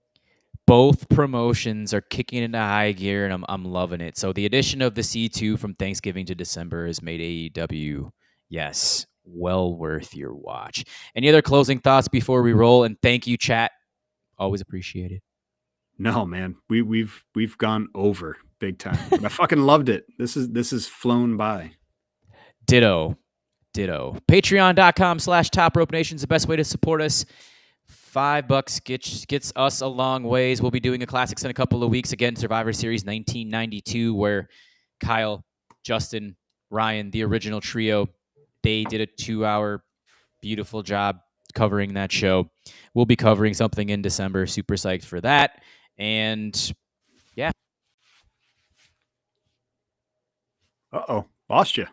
Both promotions are kicking into high gear, and I'm loving it. So the addition of the C2 from Thanksgiving to December has made AEW, yes, well worth your watch. Any other closing thoughts before we roll? And thank you, chat. Always appreciate it. No, man. We've gone over big time. But I fucking loved it. This is flown by. Ditto. Patreon.com/Top Rope Nation is the best way to support us. $5 gets us a long ways. We'll be doing a classics in a couple of weeks. Again, Survivor Series 1992, where Kyle, Justin, Ryan, the original trio, they did a 2-hour beautiful job covering that show. We'll be covering something in December. Super psyched for that. And yeah. Uh-oh. Lost you.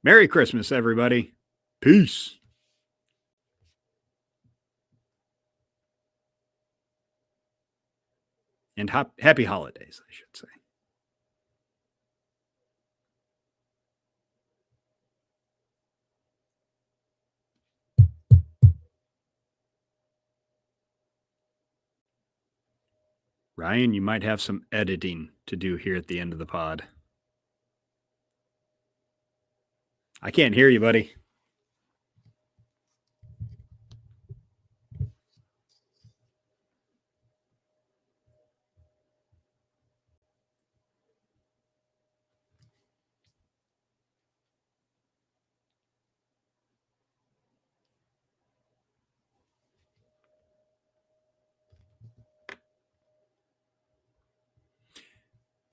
Merry Christmas, everybody. Peace. And happy holidays, I should say. Ryan, you might have some editing to do here at the end of the pod. I can't hear you, buddy.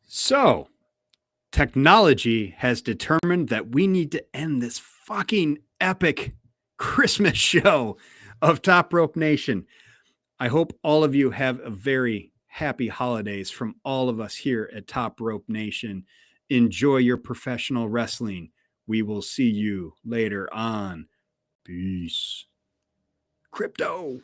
So, technology has determined that we need to end this fucking epic Christmas show of Top Rope Nation. I hope all of you have a very happy holidays from all of us here at Top Rope Nation. Enjoy your professional wrestling. We will see you later on. Peace. Crypto.